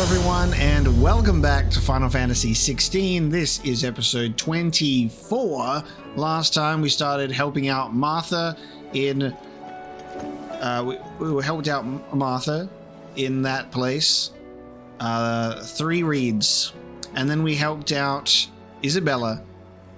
everyone, and welcome back to Final Fantasy XVI. This is episode 24. Last time we started helping out Martha in... we helped out Martha in that place. 3 reads. And then we helped out Isabella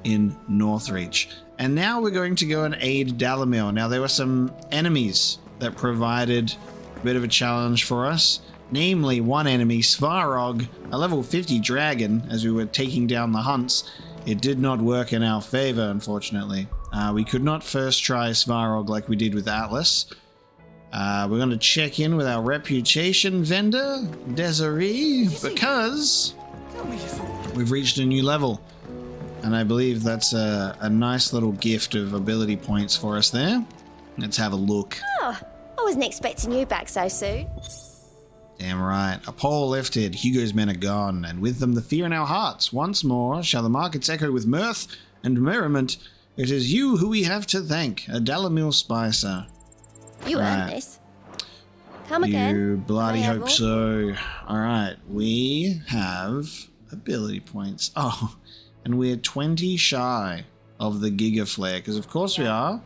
in Northreach. And now we're going to go and aid Dalamil. Now, there were some enemies that provided a bit of a challenge for us. Namely, one enemy, Svarog, a level 50 dragon, as we were taking down the hunts. It did not work in our favor, unfortunately. We could not first try Svarog like we did with Atlas. We're going to check in with our reputation vendor, Desiree, because we've reached a new level. And I believe that's a nice little gift of ability points for us there. Let's have a look. Oh, I wasn't expecting you back so soon. Damn right. A pole lifted, Hugo's men are gone, and with them the fear in our hearts. Once more shall the markets echo with mirth and merriment. It is you who we have to thank, a Dalamil Spicer. You earned this. Come again. You bloody hope so. Alright, we have ability points. Oh, and we're 20 shy of the Giga Flare, because of course we are.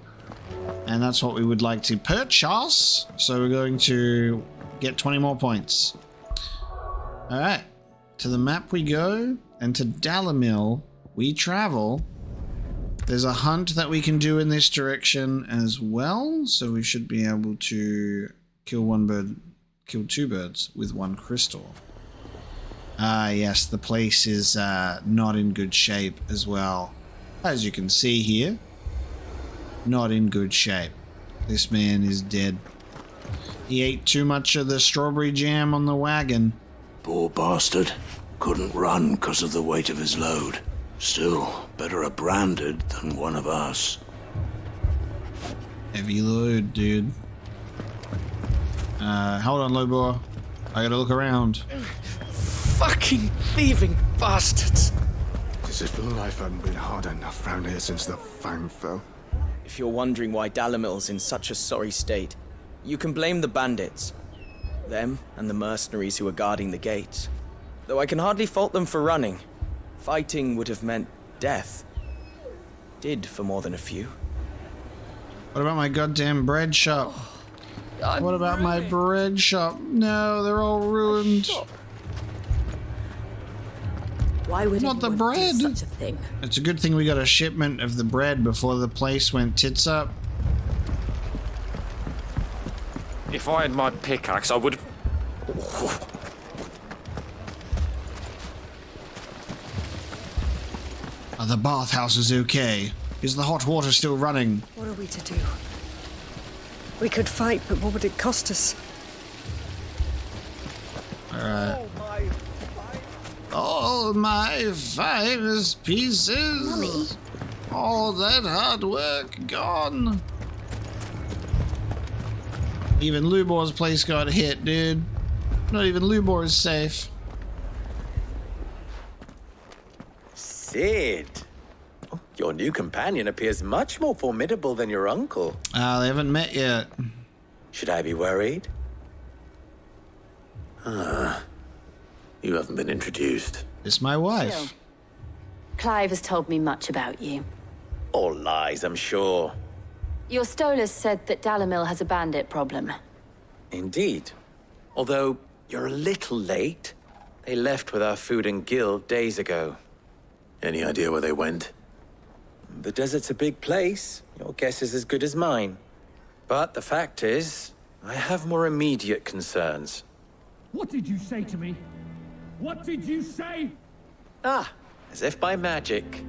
And that's what we would like to purchase. So we're going to get 20 more points. Alright, to the map we go, and to Dalamil we travel. There's a hunt that we can do in this direction as well, so we should be able to kill 2 birds with 1 crystal. Yes, the place is not in good shape as well. As you can see here, not in good shape. This man is dead. He ate too much of the strawberry jam on the wagon. Poor bastard. Couldn't run because of the weight of his load. Still, better a branded than one of us. Heavy load, dude. Hold on, Lobor. I gotta look around. Fucking thieving bastards. As if life hadn't been hard enough round here since the fang fell. If you're wondering why Dalamil's in such a sorry state, you can blame the bandits. Them and the mercenaries who were guarding the gates. Though I can hardly fault them for running. Fighting would have meant death. Did for more than a few. What about my goddamn bread shop? What about my bread shop? No, they're all ruined. Why would not the bread? do such a thing? It's a good thing we got a shipment of the bread before the place went tits up. If I had my pickaxe, I would have... Are the bathhouses okay? Is the hot water still running? What are we to do? We could fight, but what would it cost us? Alright. All my finest pieces. Mommy. All that hard work gone. Even Lubor's place got hit, dude. Not even Lubor is safe. Sid. Your new companion appears much more formidable than your uncle. They haven't met yet. Should I be worried? You haven't been introduced. It's my wife. Clive has told me much about you. All lies, I'm sure. Your Stolas said that Dalamil has a bandit problem. Indeed. Although, you're a little late. They left with our food and guild days ago. Any idea where they went? The desert's a big place. Your guess is as good as mine. But the fact is, I have more immediate concerns. What did you say to me? What did you say? As if by magic.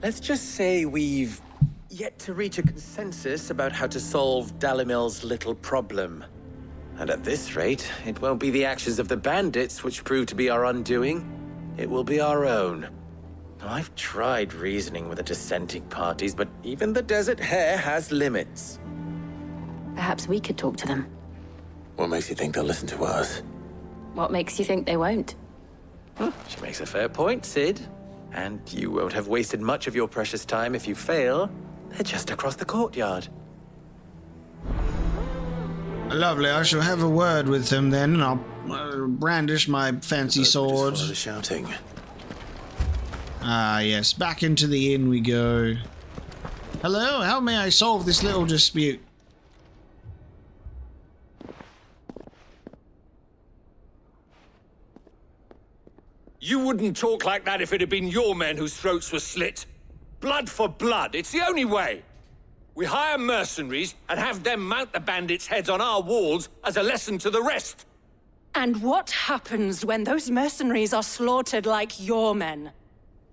Let's just say we've yet to reach a consensus about how to solve Dalamil's little problem. And at this rate, it won't be the actions of the bandits which prove to be our undoing. It will be our own. I've tried reasoning with the dissenting parties, but even the Desert Hare has limits. Perhaps we could talk to them. What makes you think they'll listen to us? What makes you think they won't? She makes a fair point, Sid. And you won't have wasted much of your precious time if you fail. They're just across the courtyard. Lovely, I shall have a word with them then, and I'll brandish my fancy sword. Just follow the shouting. Ah, yes. Back into the inn we go. Hello, how may I solve this little dispute? You wouldn't talk like that if it had been your men whose throats were slit. Blood for blood, it's the only way. We hire mercenaries and have them mount the bandits' heads on our walls as a lesson to the rest. And what happens when those mercenaries are slaughtered like your men?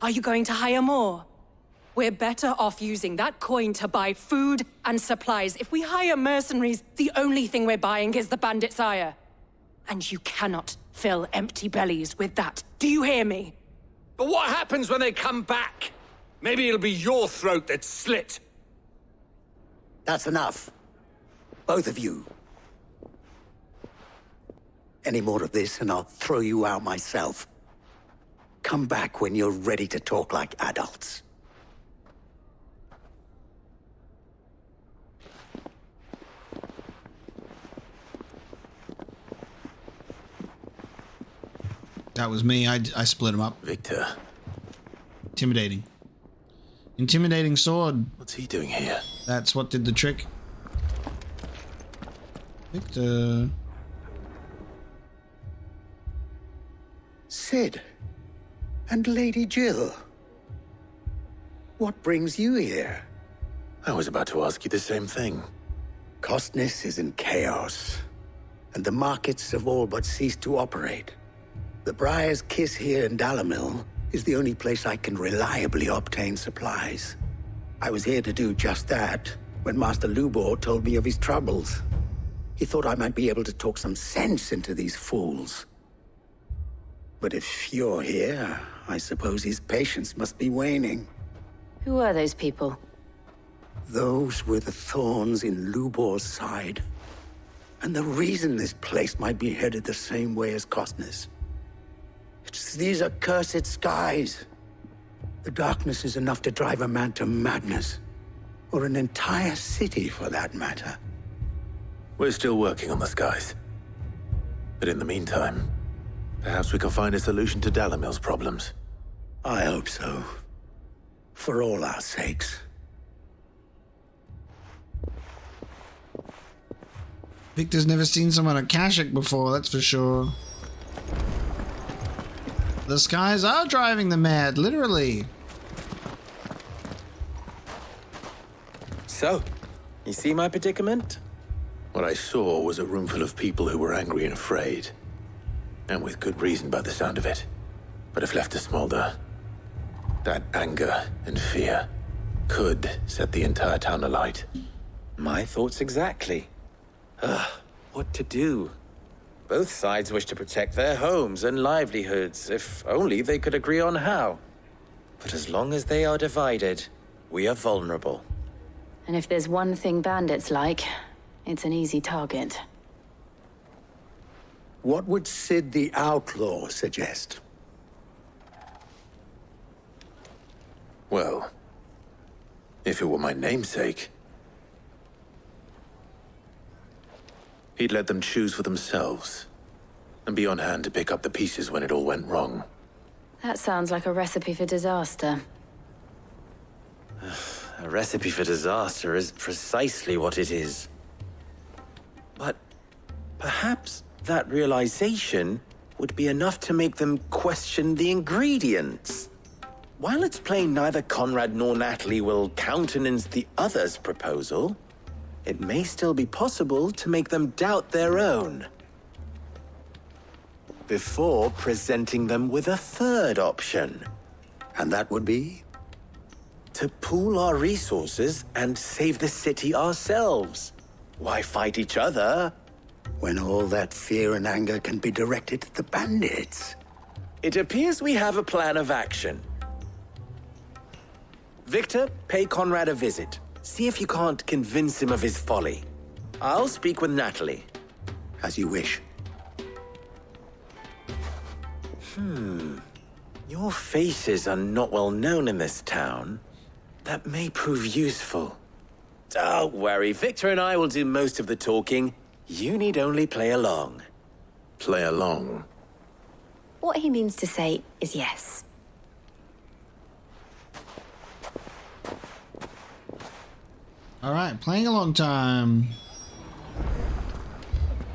Are you going to hire more? We're better off using that coin to buy food and supplies. If we hire mercenaries, the only thing we're buying is the bandit's ire. And you cannot fill empty bellies with that. Do you hear me? But what happens when they come back? Maybe it'll be your throat that's slit. That's enough. Both of you. Any more of this and I'll throw you out myself. Come back when you're ready to talk like adults. That was me. I split him up. Victor. Intimidating. Intimidating sword. What's he doing here? That's what did the trick. Victor. Sid. And Lady Jill. What brings you here? I was about to ask you the same thing. Costness is in chaos, and the markets have all but ceased to operate. The Briar's Kiss here in Dalamil is the only place I can reliably obtain supplies. I was here to do just that when Master Lubor told me of his troubles. He thought I might be able to talk some sense into these fools. But if you're here, I suppose his patience must be waning. Who are those people? Those were the thorns in Lubor's side. And the reason this place might be headed the same way as Costness. It's these accursed skies. The darkness is enough to drive a man to madness. Or an entire city, for that matter. We're still working on the skies. But in the meantime, perhaps we can find a solution to Dalamil's problems. I hope so. For all our sakes. Victor's never seen someone at Kashik before, that's for sure. The skies are driving them mad, literally. So, you see my predicament? What I saw was a room full of people who were angry and afraid. And with good reason by the sound of it. But if left to smolder, that anger and fear could set the entire town alight. My thoughts exactly. What to do? Both sides wish to protect their homes and livelihoods, if only they could agree on how. But as long as they are divided, we are vulnerable. And if there's one thing bandits like, it's an easy target. What would Sid the Outlaw suggest? Well, if it were my namesake, he'd let them choose for themselves, and be on hand to pick up the pieces when it all went wrong. That sounds like a recipe for disaster. A recipe for disaster is precisely what it is. But perhaps that realization would be enough to make them question the ingredients. While it's plain neither Conrad nor Natalie will countenance the other's proposal, it may still be possible to make them doubt their own. Before presenting them with a third option. And that would be? To pool our resources and save the city ourselves. Why fight each other? When all that fear and anger can be directed at the bandits. It appears we have a plan of action. Victor, pay Conrad a visit. See if you can't convince him of his folly. I'll speak with Natalie. As you wish. Your faces are not well known in this town. That may prove useful. Don't worry, Victor and I will do most of the talking. You need only play along. play along. What he means to say is yes. All right, playing along time.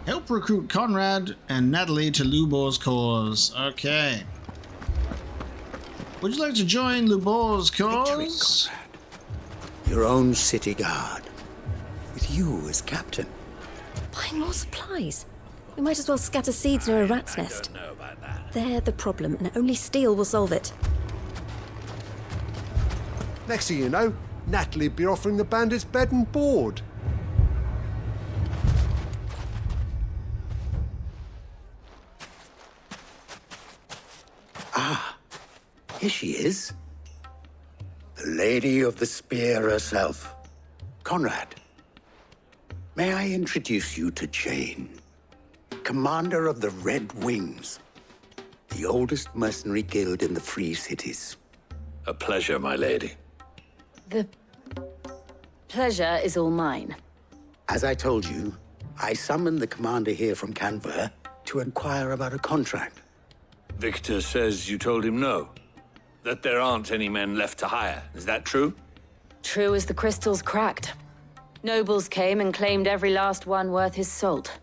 Help recruit Conrad and Natalie to Lubor's cause. Okay. Would you like to join Lubor's cause? Your own city guard. With you as captain. Buying more supplies? We might as well scatter seeds near a rat's nest. I don't know about that. They're the problem, and only steel will solve it. Next thing you know, Natalie'd be offering the bandits bed and board. Ah, here she is. The Lady of the Spear herself. Conrad, may I introduce you to Jane, commander of the Red Wings, the oldest mercenary guild in the Free Cities. A pleasure, my lady. The pleasure is all mine. As I told you, I summoned the commander here from Canver to inquire about a contract. Victor says you told him no. That there aren't any men left to hire. Is that true? True as the crystals cracked. Nobles came and claimed every last one worth his salt.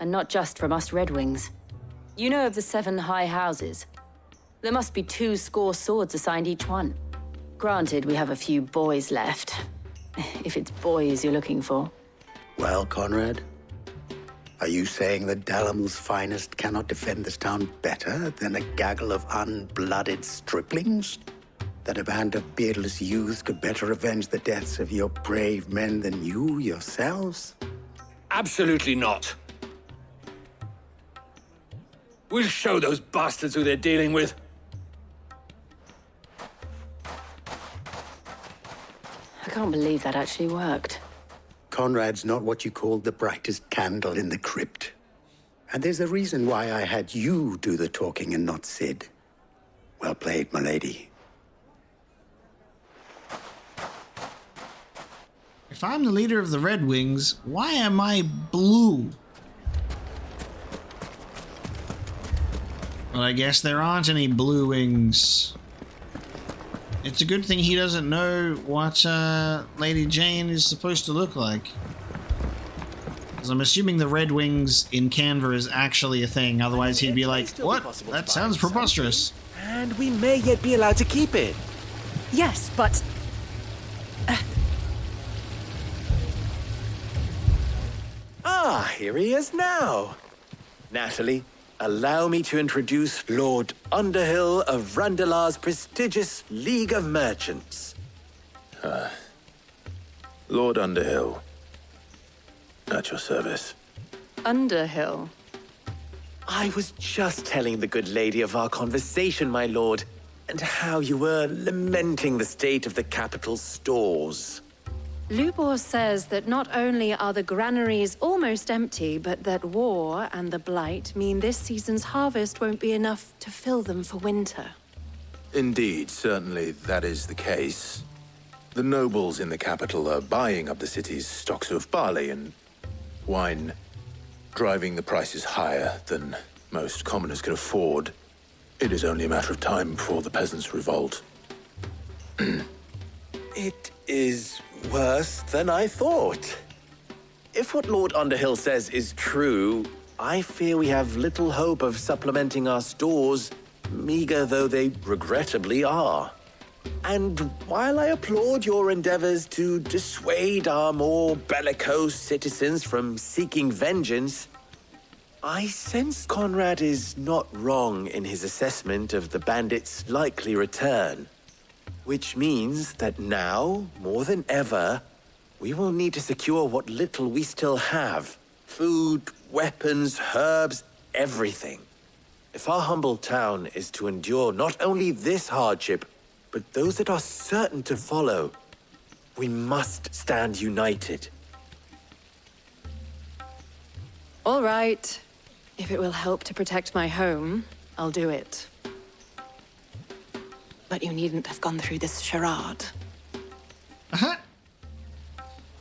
And not just from us Red Wings. You know of the 7 high houses. There must be 2 swords assigned each one. Granted, we have a few boys left. If it's boys you're looking for. Well, Conrad, are you saying that Dalamil's finest cannot defend this town better than a gaggle of unblooded striplings? That a band of beardless youths could better avenge the deaths of your brave men than you yourselves? Absolutely not. We'll show those bastards who they're dealing with. I can't believe that actually worked. Conrad's not what you called the brightest candle in the crypt. And there's a reason why I had you do the talking and not Sid. Well played, my lady. If I'm the leader of the Red Wings, why am I blue? Well, I guess there aren't any blue wings. It's a good thing he doesn't know what Lady Jane is supposed to look like. Because I'm assuming the Red Wings in Canver is actually a thing. Otherwise he'd be like, what? That sounds preposterous. And we may yet be allowed to keep it. Yes, but... Ah, here he is now. Natalie, allow me to introduce Lord Underhill of Randalar's prestigious League of Merchants. Lord Underhill. At your service. Underhill? I was just telling the good lady of our conversation, my lord, and how you were lamenting the state of the capital's stores. Lubor says that not only are the granaries almost empty, but that war and the Blight mean this season's harvest won't be enough to fill them for winter. Indeed, certainly that is the case. The nobles in the capital are buying up the city's stocks of barley and wine, driving the prices higher than most commoners can afford. It is only a matter of time before the peasants revolt. It is worse than I thought. If what Lord Underhill says is true, I fear we have little hope of supplementing our stores, meager though they regrettably are. And while I applaud your endeavors to dissuade our more bellicose citizens from seeking vengeance, I sense Conrad is not wrong in his assessment of the bandits' likely return. Which means that now, more than ever, we will need to secure what little we still have. Food, weapons, herbs, everything. If our humble town is to endure not only this hardship, but those that are certain to follow, we must stand united. All right. If it will help to protect my home, I'll do it. But you needn't have gone through this charade.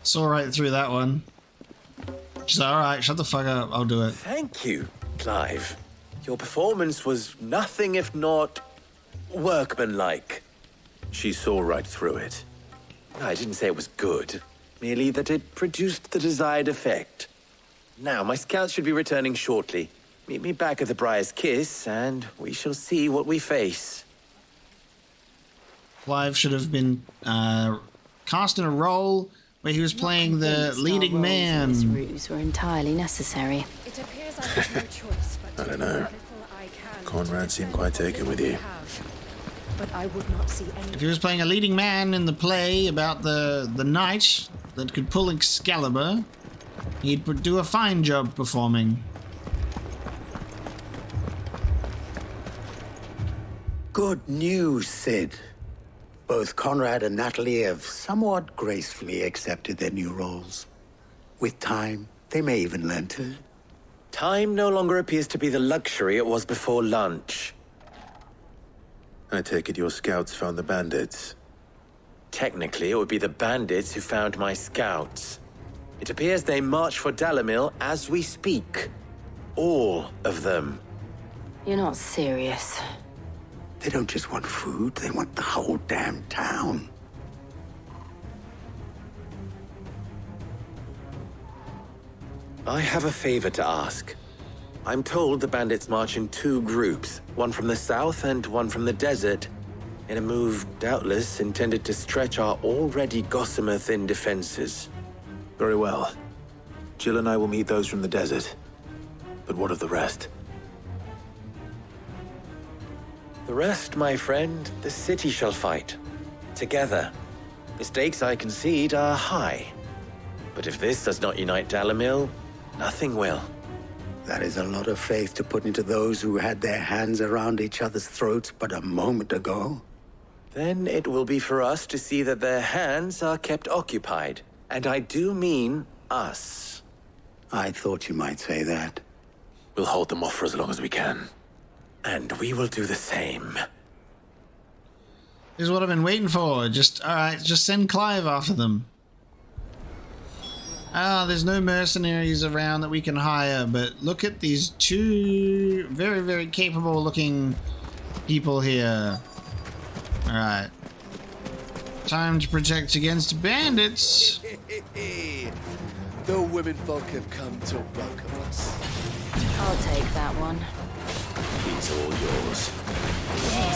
Saw right through that one. She's like, all right, shut the fuck up. I'll do it. Thank you, Clive. Your performance was nothing if not workmanlike. She saw right through it. I didn't say it was good, merely that it produced the desired effect. Now, my scouts should be returning shortly. Meet me back at the Briar's Kiss, and we shall see what we face. Clive should have been cast in a role where he was playing the leading man. These ruse were entirely necessary. It appears I have no choice but I don't know. Conrad seemed quite taken with you. But I would not see any. If he was playing a leading man in the play about the knight that could pull Excalibur, he'd do a fine job performing. Good news, Sid. Both Conrad and Natalie have somewhat gracefully accepted their new roles. With time, they may even learn to. Time no longer appears to be the luxury it was before lunch. I take it your scouts found the bandits. Technically, it would be the bandits who found my scouts. It appears they march for Dalimil as we speak. All of them. You're not serious. They don't just want food, they want the whole damn town. I have a favor to ask. I'm told the bandits march in two groups, one from the south and one from the desert, in a move doubtless intended to stretch our already gossamer-thin defenses. Very well. Jill and I will meet those from the desert. But what of the rest? The rest, my friend, the city shall fight. Together. The stakes, I concede, are high. But if this does not unite Dalimil, nothing will. That is a lot of faith to put into those who had their hands around each other's throats but a moment ago. Then it will be for us to see that their hands are kept occupied. And I do mean us. I thought you might say that. We'll hold them off for as long as we can. And we will do the same. This is what I've been waiting for. Just send Clive after them. There's no mercenaries around that we can hire, but look at these two very, very capable looking people here. Alright. Time to protect against bandits. The women folk have come to welcome us. I'll take that one. He's all yours.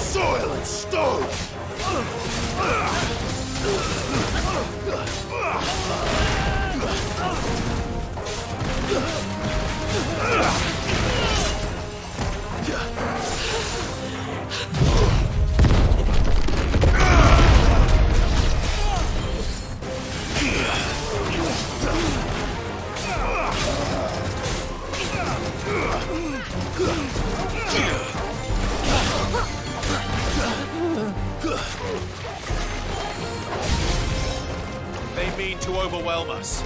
Soil and stone! They mean to overwhelm us.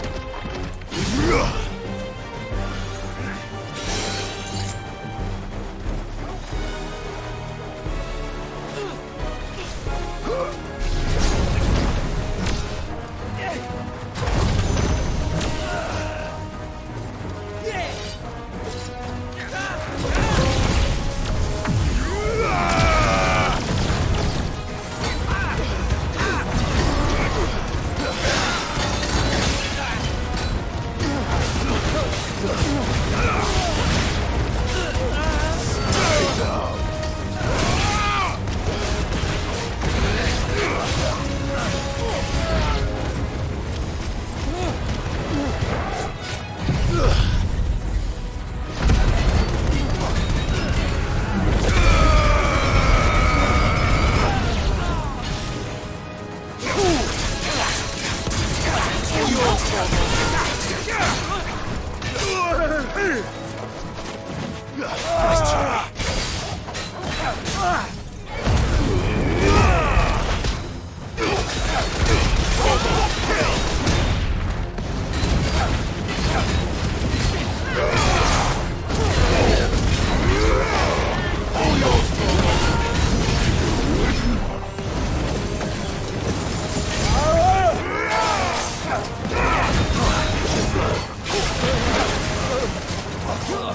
Too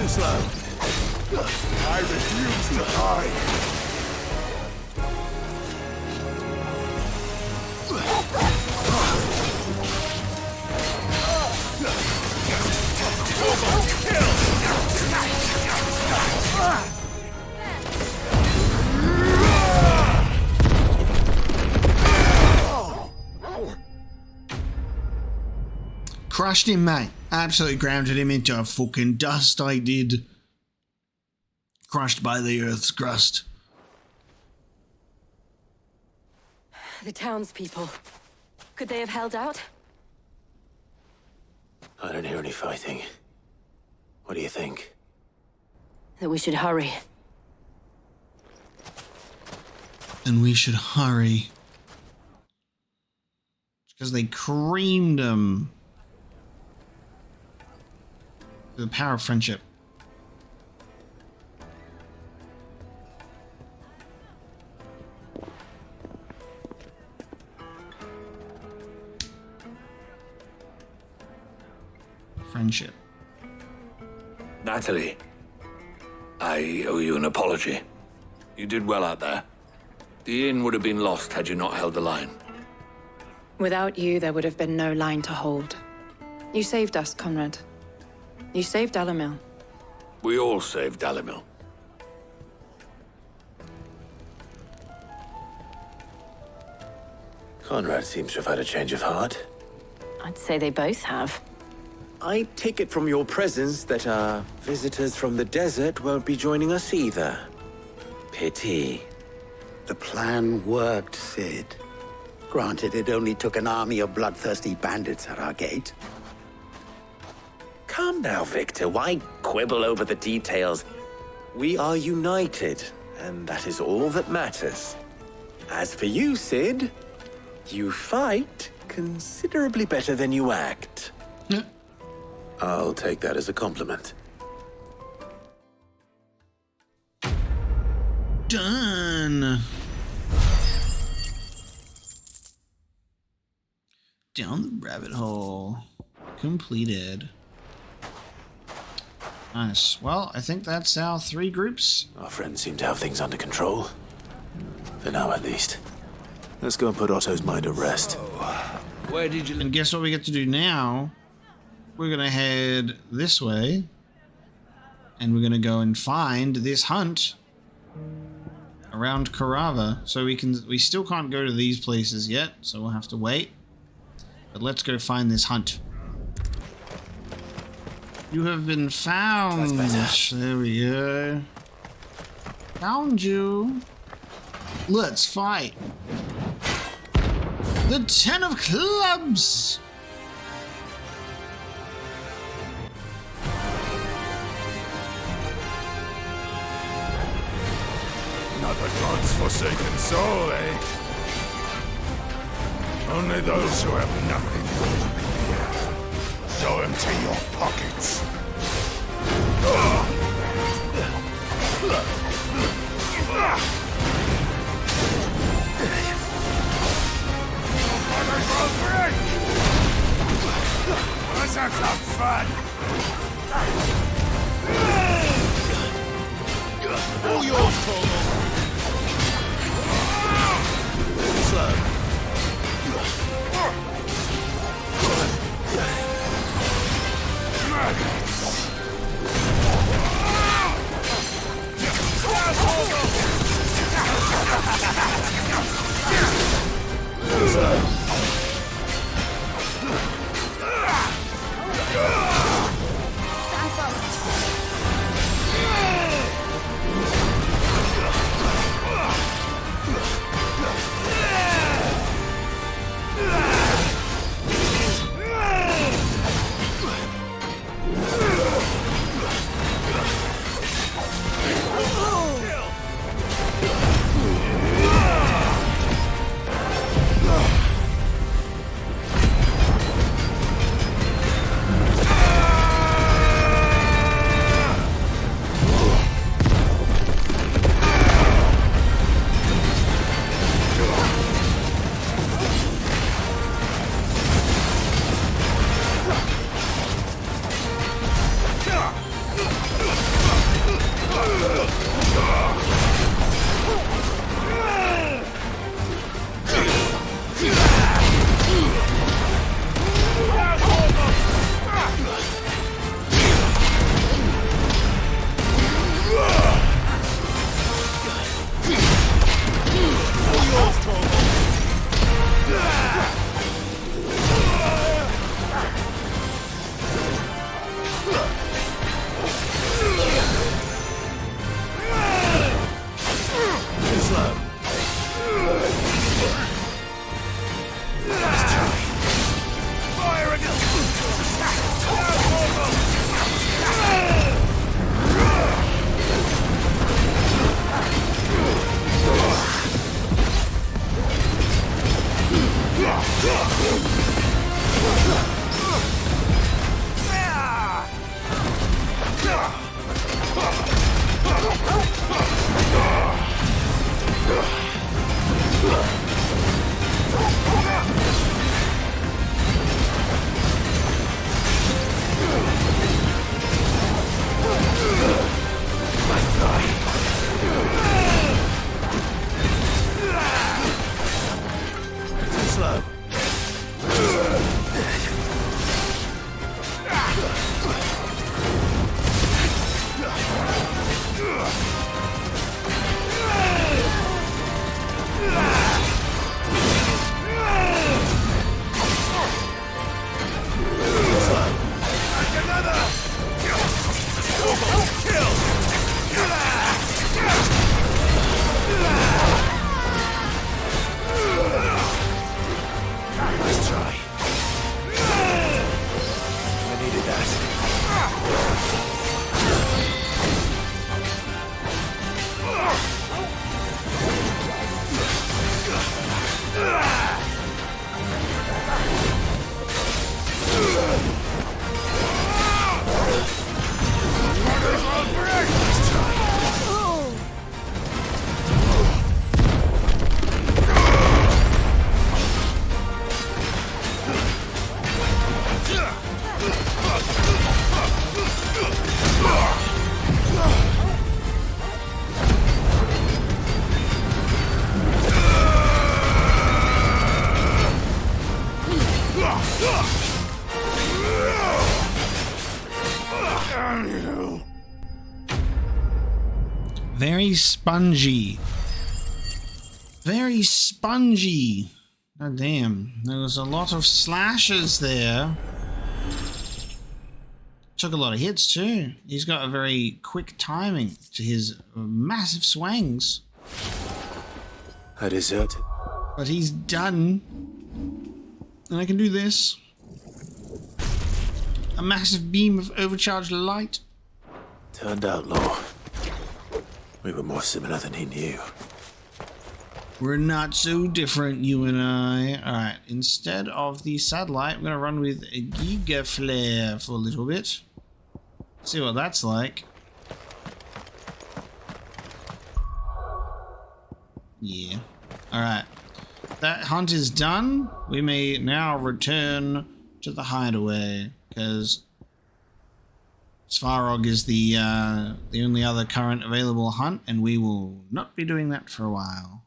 slow. I refuse to hide. Crushed him, mate. Absolutely grounded him into a fucking dust, I did. Crushed by the earth's crust. The townspeople. Could they have held out? I don't hear any fighting. What do you think? That we should hurry. And we should hurry. Because they creamed him. The power of friendship. Friendship. Natalie, I owe you an apology. You did well out there. The inn would have been lost had you not held the line. Without you, there would have been no line to hold. You saved us, Conrad. You saved Dalamil. We all saved Dalamil. Conrad seems to have had a change of heart. I'd say they both have. I take it from your presence that our visitors from the desert won't be joining us either. Pity. The plan worked, Sid. Granted, it only took an army of bloodthirsty bandits at our gate. Come now, Victor. Why quibble over the details? We are united, and that is all that matters. As for you, Sid, you fight considerably better than you act. I'll take that as a compliment. Done. Down the rabbit hole. Completed. Nice. Well, I think that's our 3 groups. Our friends seem to have things under control. For now, at least. Let's go and put Otto's mind at rest. Where did you... And guess what we get to do now? We're going to head this way. And we're going to go and find this hunt around Carava. So we still can't go to these places yet, so we'll have to wait. But let's go find this hunt. You have been found. There we go. Found you. Let's fight. The 10 of clubs. Not the god's forsaken soul, eh? Only those who have nothing will be here. So empty your pockets. Let's have some fun! All yours, Colonel! Slow. Very spongy. Very spongy. Oh, damn. There was a lot of slashes there. Took a lot of hits too. He's got a very quick timing to his massive swings. I deserted. But he's done. And I can do this. A massive beam of overcharged light. Turned out, Law. We were more similar than he knew. We're not so different, you and I. Alright, instead of the satellite, I'm going to run with a Giga Flare for a little bit. See what that's like. Yeah. Alright. That hunt is done. We may now return to the hideaway, because Svarog is the only other current available hunt, and we will not be doing that for a while.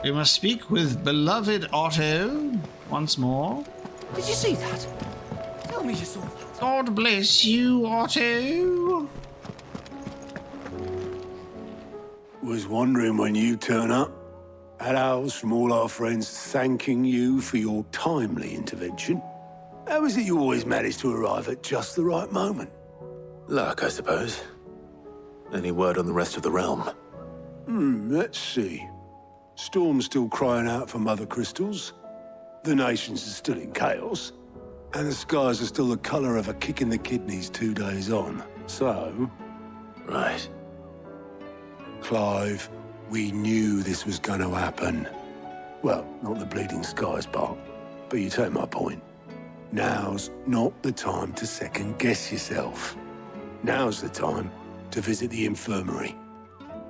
We must speak with beloved Otto once more. Did you see that? Tell me you saw that. God bless you, Otto. Was wondering when you turn up. Hellos from all our friends thanking you for your timely intervention. How is it you always manage to arrive at just the right moment? Luck, I suppose. Any word on the rest of the realm? Let's see. Storm's still crying out for mother crystals. The nations are still in chaos. And the skies are still the colour of a kick in the kidneys 2 days on. So... Right. Clive, we knew this was going to happen. Well, not the bleeding skies part, but you take my point. Now's not the time to second-guess yourself. Now's the time to visit the infirmary.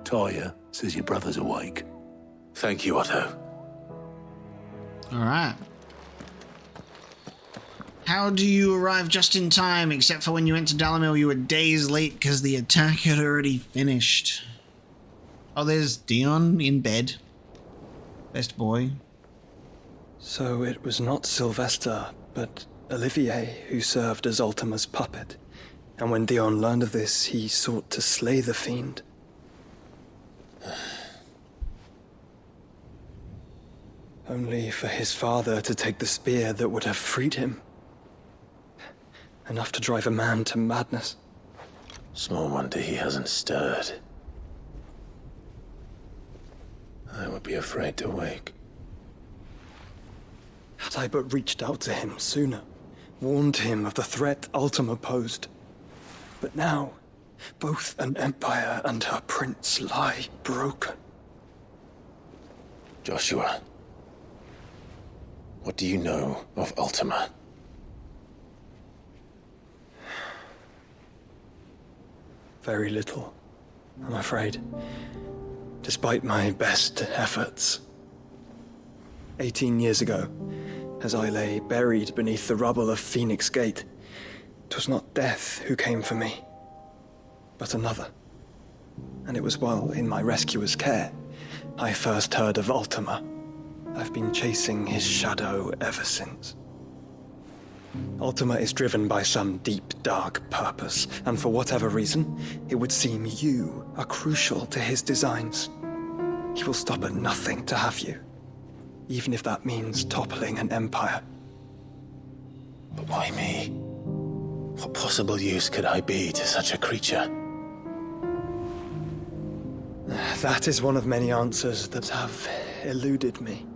Taya says your brother's awake. Thank you, Otto. Alright. How do you arrive just in time, except for when you went to Dalimil you were days late because the attack had already finished? Oh, there's Dion in bed. Best boy. So it was not Sylvester, but Olivier who served as Ultima's puppet. And when Dion learned of this, he sought to slay the fiend. Only for his father to take the spear that would have freed him. Enough to drive a man to madness. Small wonder he hasn't stirred. I would be afraid to wake. Had I but reached out to him sooner, warned him of the threat Ultima posed. But now, both an empire and her prince lie broken. Joshua, what do you know of Ultima? Very little, I'm afraid. Despite my best efforts. 18 years ago, as I lay buried beneath the rubble of Phoenix Gate, 'twas not death who came for me, but another. And it was while in my rescuer's care I first heard of Ultima. I've been chasing his shadow ever since. Ultima is driven by some deep, dark purpose, and for whatever reason, it would seem you are crucial to his designs. He will stop at nothing to have you, even if that means toppling an empire. But why me? What possible use could I be to such a creature? That is one of many answers that have eluded me.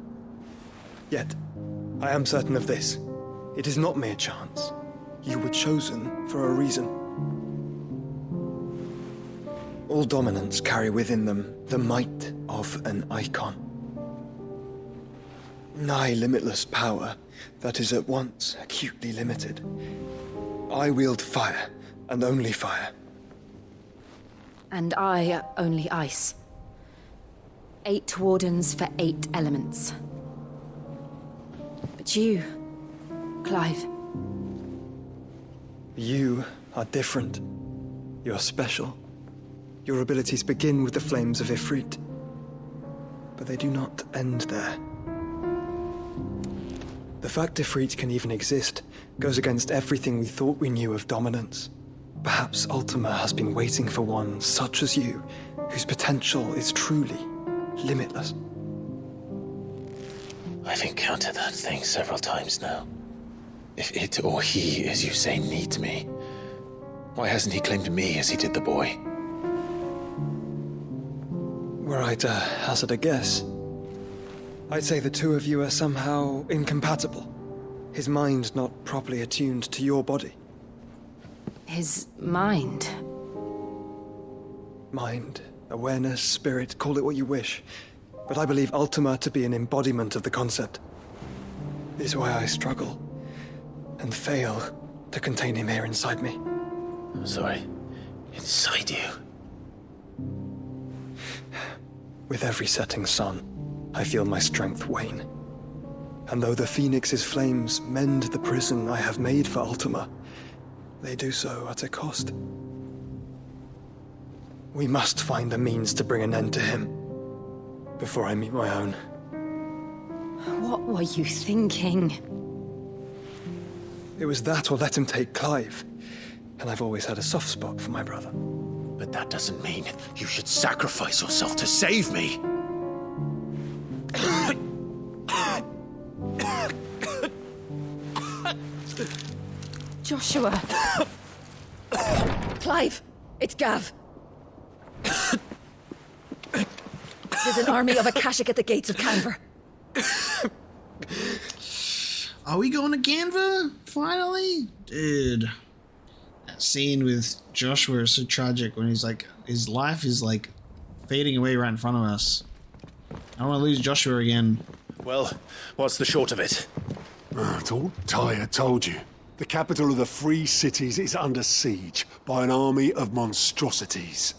Yet, I am certain of this. It is not mere chance. You were chosen for a reason. All dominants carry within them the might of an icon. Nigh limitless power that is at once acutely limited. I wield fire, and only fire. And I only ice. 8 wardens for 8 elements. But you, Clive. You are different. You're special. Your abilities begin with the flames of Ifrit. But they do not end there. The fact Ifrit can even exist goes against everything we thought we knew of dominance. Perhaps Ultima has been waiting for one such as you, whose potential is truly limitless. I've encountered that thing several times now. If it or he, as you say, needs me, why hasn't he claimed me as he did the boy? Were I to hazard a guess, I'd say the two of you are somehow incompatible. His mind not properly attuned to your body. His mind? Mind, awareness, spirit, call it what you wish. But I believe Ultima to be an embodiment of the concept. This is why I struggle and fail to contain him here inside me. I'm sorry. Inside you? With every setting sun, I feel my strength wane. And though the Phoenix's flames mend the prison I have made for Ultima, they do so at a cost. We must find a means to bring an end to him before I meet my own. What were you thinking? It was that or let him take Clive. And I've always had a soft spot for my brother. But that doesn't mean you should sacrifice yourself to save me. Joshua. Clive, it's Gav. There's an army of Akashic at the gates of Canver. Are we going to Canva? Finally? Dude. That scene with Joshua is so tragic when he's like, his life is like fading away right in front of us. I don't want to lose Joshua again. Well, what's the short of it? Tyre told you. The capital of the Free Cities is under siege by an army of monstrosities.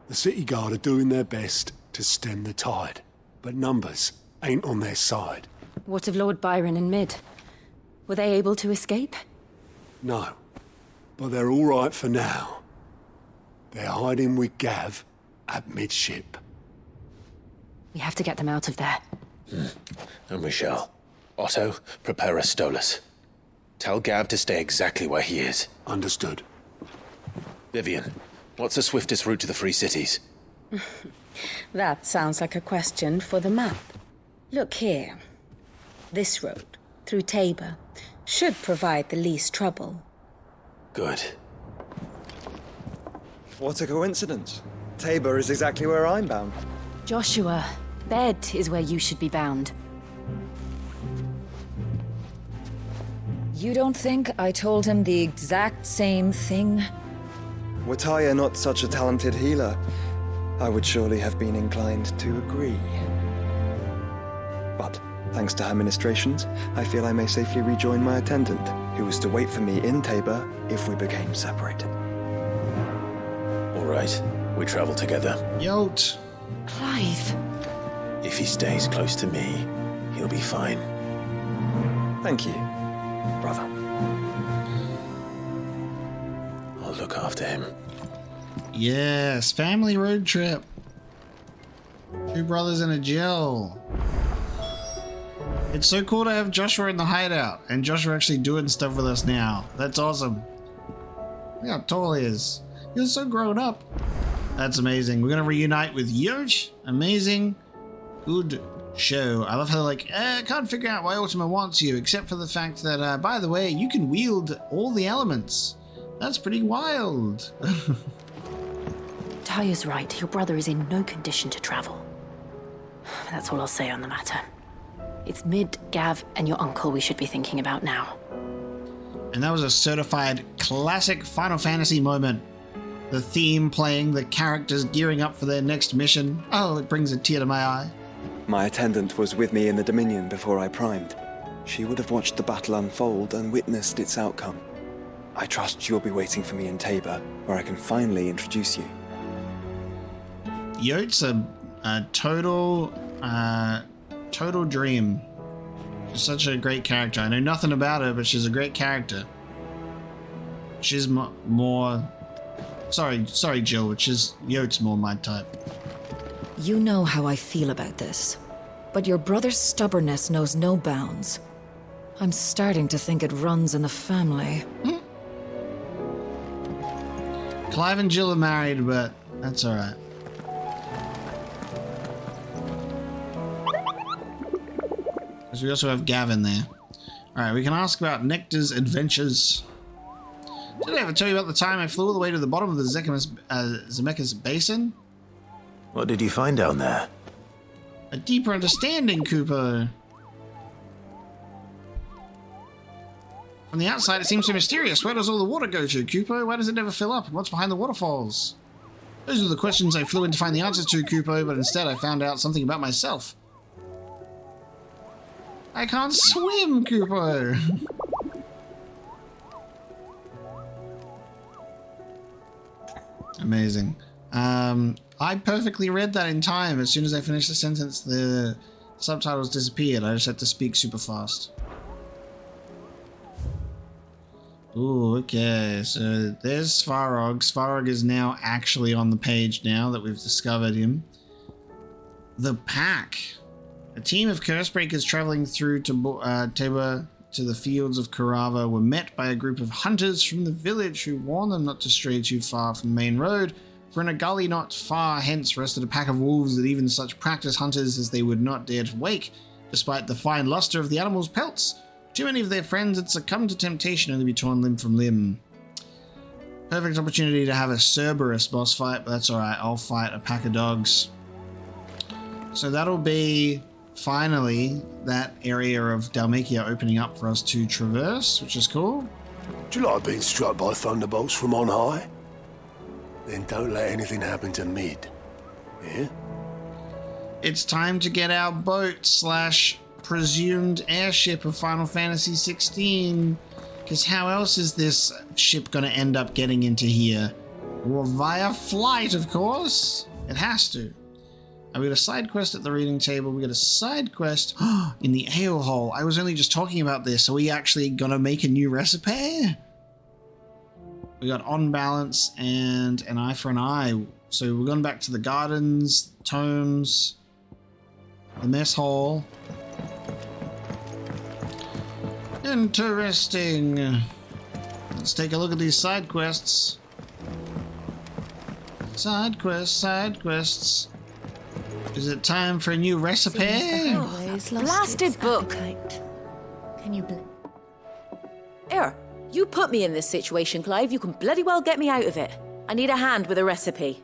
The city guard are doing their best to stem the tide, but numbers ain't on their side. What of Lord Byron and Mid? Were they able to escape? No, but they're all right for now. They're hiding with Gav at midship. We have to get them out of there. And we shall. Otto, prepare a Stolas. Tell Gav to stay exactly where he is. Understood. Vivian, what's the swiftest route to the Free Cities? That sounds like a question for the map. Look here. This road, through Tabor, should provide the least trouble. Good. What a coincidence. Tabor is exactly where I'm bound. Joshua, bed is where you should be bound. You don't think I told him the exact same thing? Were Tyre not such a talented healer, I would surely have been inclined to agree. But, thanks to her ministrations, I feel I may safely rejoin my attendant, who was to wait for me in Tabor if we became separated. all right. We travel together. Yote. Clive. If he stays close to me, he'll be fine. Thank you, brother. I'll look after him. Yes, family road trip. 2 brothers in a jail. It's so cool to have Joshua in the hideout, and Joshua actually doing stuff with us now. That's awesome. Look how tall he is. You're so grown up. That's amazing. We're gonna reunite with Yote. Amazing. Good show. I love how they're like, I can't figure out why Ultima wants you, except for the fact that, by the way, you can wield all the elements. That's pretty wild. Taya's right. Your brother is in no condition to travel. That's all I'll say on the matter. It's Mid, Gav, and your uncle we should be thinking about now. And that was a certified classic Final Fantasy moment. The theme playing, the characters gearing up for their next mission. Oh, it brings a tear to my eye. My attendant was with me in the Dominion before I primed. She would have watched the battle unfold and witnessed its outcome. I trust you'll be waiting for me in Tabor, where I can finally introduce you. Yote's a total dream. She's such a great character. I know nothing about her, but she's a great character. She's more... Sorry, Jill, which is Yote's more my type. You know how I feel about this, but your brother's stubbornness knows no bounds. I'm starting to think it runs in the family. Clive and Jill are married, but that's alright. Because we also have Gavin there. Alright, we can ask about Nectar's adventures. Did I ever tell you about the time I flew all the way to the bottom of the Zemeckis Basin? What did you find down there? A deeper understanding, Cooper. From the outside, it seems so mysterious. Where does all the water go to, Cooper? Why does it never fill up? And what's behind the waterfalls? Those are the questions I flew in to find the answers to, Cooper, but instead I found out something about myself. I can't swim, Cooper. Amazing. I perfectly read that in time. As soon as I finished the sentence, the subtitles disappeared. I just had to speak super fast. Ooh, okay. So there's Svarog. Svarog is now actually on the page now that we've discovered him. The Pack. A team of Cursebreakers traveling through to Tabor to the fields of Karava were met by a group of hunters from the village who warned them not to stray too far from the main road, for in a gully not far hence rested a pack of wolves that even such practiced hunters as they would not dare to wake, despite the fine luster of the animals' pelts. Too many of their friends had succumbed to temptation only to be torn limb from limb. Perfect opportunity to have a Cerberus boss fight, but that's alright, I'll fight a pack of dogs. So that'll be finally that area of Dalmatia opening up for us to traverse, which is cool. Do you like being struck by thunderbolts from on high? Then don't let anything happen to Mid. Yeah? It's time to get our boat / presumed airship of Final Fantasy XVI. Because how else is this ship going to end up getting into here? Well, via flight, of course. It has to. We got a side quest at the reading table. We got a side quest in the ale hole. I was only just talking about this. Are we actually gonna make a new recipe? We got on balance and an eye for an eye. So we're going back to the gardens, tomes, the mess hall. Interesting. Let's take a look at these side quests. Side quests. Is it time for a new recipe? Blasted book! Can you Here, you put me in this situation, Clive. You can bloody well get me out of it. I need a hand with a recipe.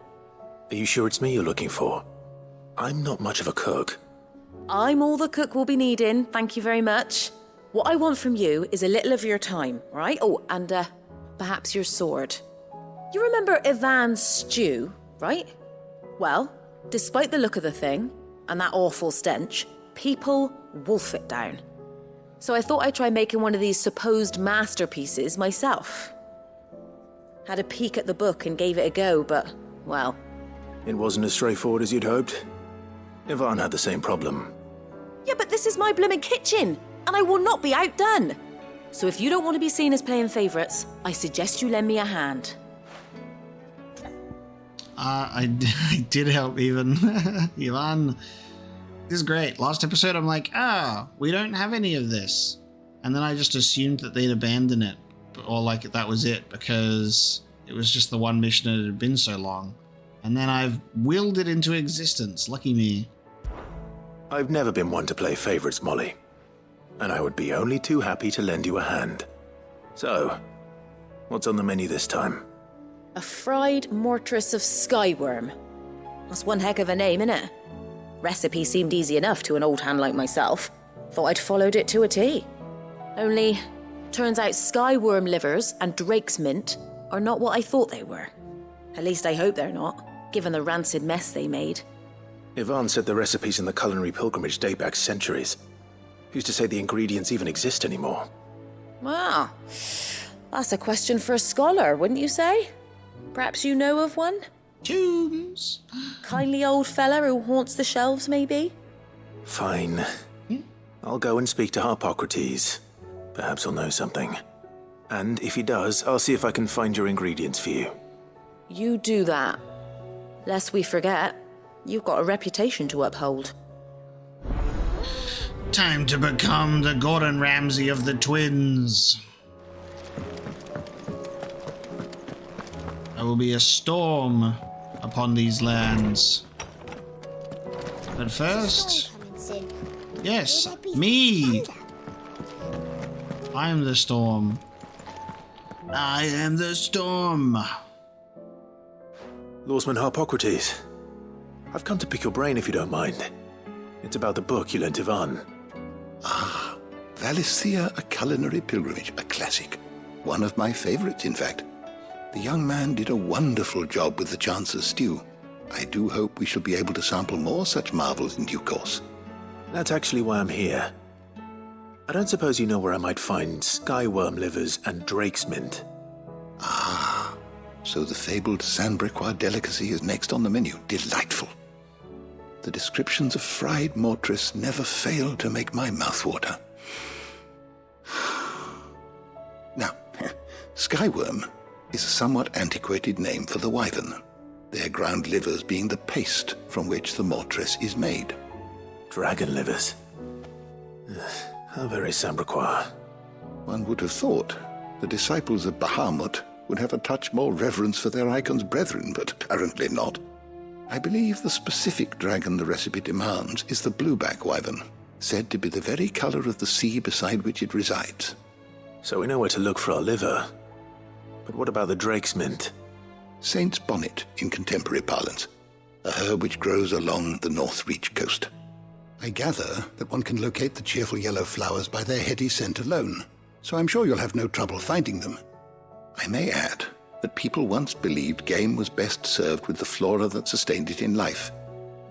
Are you sure it's me you're looking for? I'm not much of a cook. I'm all the cook will be needing, thank you very much. What I want from you is a little of your time, right? Oh, and perhaps your sword. You remember Ivan's stew, right? Well, despite the look of the thing, and that awful stench, people wolf it down. So I thought I'd try making one of these supposed masterpieces myself. Had a peek at the book and gave it a go, but well... It wasn't as straightforward as you'd hoped. Yvonne had the same problem. Yeah, but this is my blooming kitchen, and I will not be outdone. So if you don't want to be seen as playing favourites, I suggest you lend me a hand. I did help even. Yvonne. This is great. Last episode, I'm like, we don't have any of this. And then I just assumed that they'd abandon it. Or like that was it, because it was just the one mission and it had been so long. And then I've willed it into existence. Lucky me. I've never been one to play favorites, Molly. And I would be only too happy to lend you a hand. So, what's on the menu this time? A fried mortress of skyworm. That's one heck of a name, innit? Recipe seemed easy enough to an old hand like myself. Thought I'd followed it to a T. Only, turns out skyworm livers and drake's mint are not what I thought they were. At least I hope they're not, given the rancid mess they made. Yvonne said the recipes in the culinary pilgrimage date back centuries. Who's to say the ingredients even exist anymore? Well, that's a question for a scholar, wouldn't you say? Perhaps you know of one? Tombs. Kindly old fella who haunts the shelves, maybe? Fine. I'll go and speak to Harpocrates. Perhaps he'll know something. And if he does, I'll see if I can find your ingredients for you. You do that. Lest we forget, you've got a reputation to uphold. Time to become the Gordon Ramsay of the twins. There will be a storm upon these lands. But first... Yes, me! I am the storm. I am the storm. Lawsman Harpocrates, I've come to pick your brain if you don't mind. It's about the book you lent Yvonne. Ah, Valisthea, A Culinary Pilgrimage, a classic. One of my favorites, in fact. The young man did a wonderful job with the Chance's stew. I do hope we shall be able to sample more such marvels in due course. That's actually why I'm here. I don't suppose you know where I might find skyworm livers and drake's mint. Ah, so the fabled Sandbrequois delicacy is next on the menu. Delightful. The descriptions of fried mortress never fail to make my mouth water. Now, skyworm is a somewhat antiquated name for the wyvern, their ground livers being the paste from which the mortress is made. Dragon livers. How very Sandbrequois. One would have thought the disciples of Bahamut would have a touch more reverence for their icon's brethren, but apparently not. I believe the specific dragon the recipe demands is the blueback wyvern, said to be the very color of the sea beside which it resides. So we know where to look for our liver. But what about the drake's mint? Saint's bonnet in contemporary parlance, a herb which grows along the North Reach coast. I gather that one can locate the cheerful yellow flowers by their heady scent alone, so I'm sure you'll have no trouble finding them. I may add that people once believed game was best served with the flora that sustained it in life,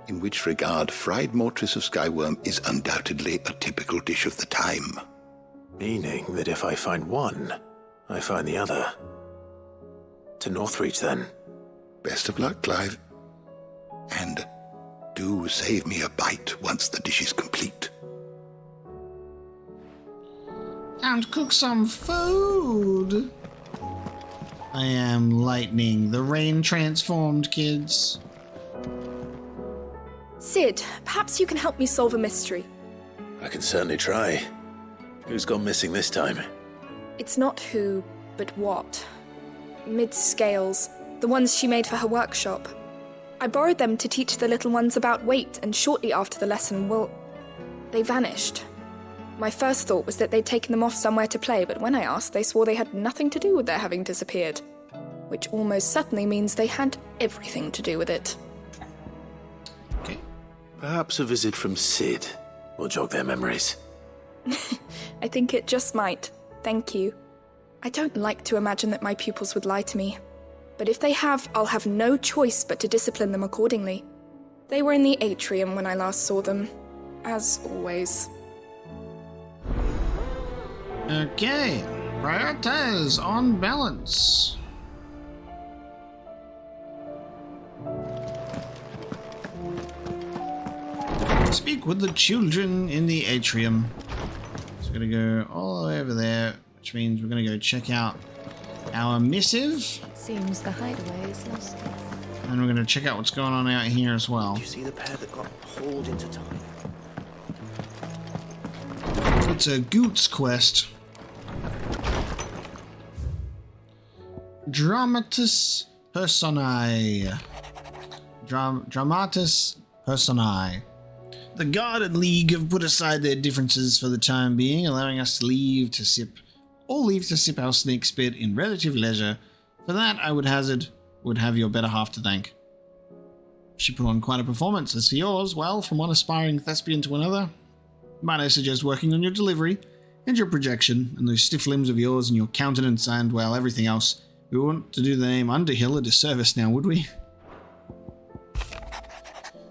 in which regard fried mortress of skyworm is undoubtedly a typical dish of the time. Meaning that if I find one, I find the other. To Northreach, then. Best of luck, Clive. And do save me a bite once the dish is complete. Time to cook some food. I am lightning, the rain transformed, kids. Sid, perhaps you can help me solve a mystery. I can certainly try. Who's gone missing this time? It's not who, but what. Mid-scales, the ones she made for her workshop. I borrowed them to teach the little ones about weight, and shortly after the lesson, they vanished. My first thought was that they'd taken them off somewhere to play, but when I asked, they swore they had nothing to do with their having disappeared. Which almost certainly means they had everything to do with it. Okay. Perhaps a visit from Sid will jog their memories. I think it just might. Thank you. I don't like to imagine that my pupils would lie to me. But if they have, I'll have no choice but to discipline them accordingly. They were in the atrium when I last saw them. As always. Okay. Prioritize on balance. Speak with the children in the atrium. So we're going to go all the way over there, which means we're going to go check out our missive. It seems the hideaway is lost. And we're going to check out what's going on out here as well. Did you see the pair that got hauled into time? It's a Goots quest. Dramatis Personae. Dramatis Personae. The Guarded League have put aside their differences for the time being, allowing us to leave to sip our snake spit in relative leisure. For that, I would hazard would have your better half to thank. She put on quite a performance. As for yours, well, from one aspiring thespian to another, might I suggest working on your delivery and your projection and those stiff limbs of yours and your countenance and, well, everything else. We wouldn't to do the name Underhill a disservice now, would we?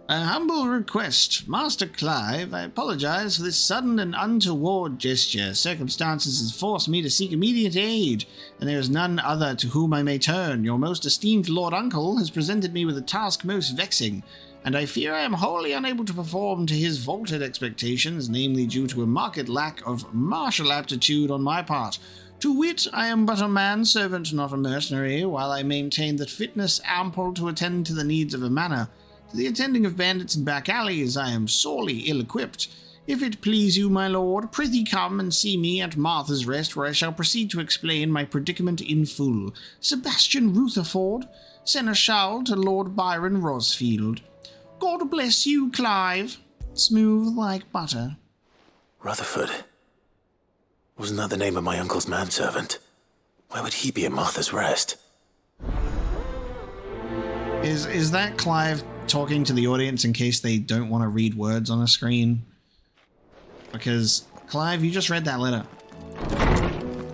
A humble request. Master Clive, I apologize for this sudden and untoward gesture. Circumstances has forced me to seek immediate aid, and there is none other to whom I may turn. Your most esteemed Lord Uncle has presented me with a task most vexing, and I fear I am wholly unable to perform to his vaulted expectations, namely due to a marked lack of martial aptitude on my part. To wit, I am but a manservant, not a mercenary, while I maintain that fitness ample to attend to the needs of a manor. To the attending of bandits and back alleys, I am sorely ill-equipped. If it please you, my lord, prithee come and see me at Martha's Rest, where I shall proceed to explain my predicament in full. Sebastian Rutherford, Seneschal to Lord Byron Rosfield. God bless you, Clive. Smooth like butter. Rutherford? Wasn't that the name of my uncle's manservant? Why would he be at Martha's Rest? Is that Clive talking to the audience in case they don't want to read words on a screen? Because, Clive, you just read that letter.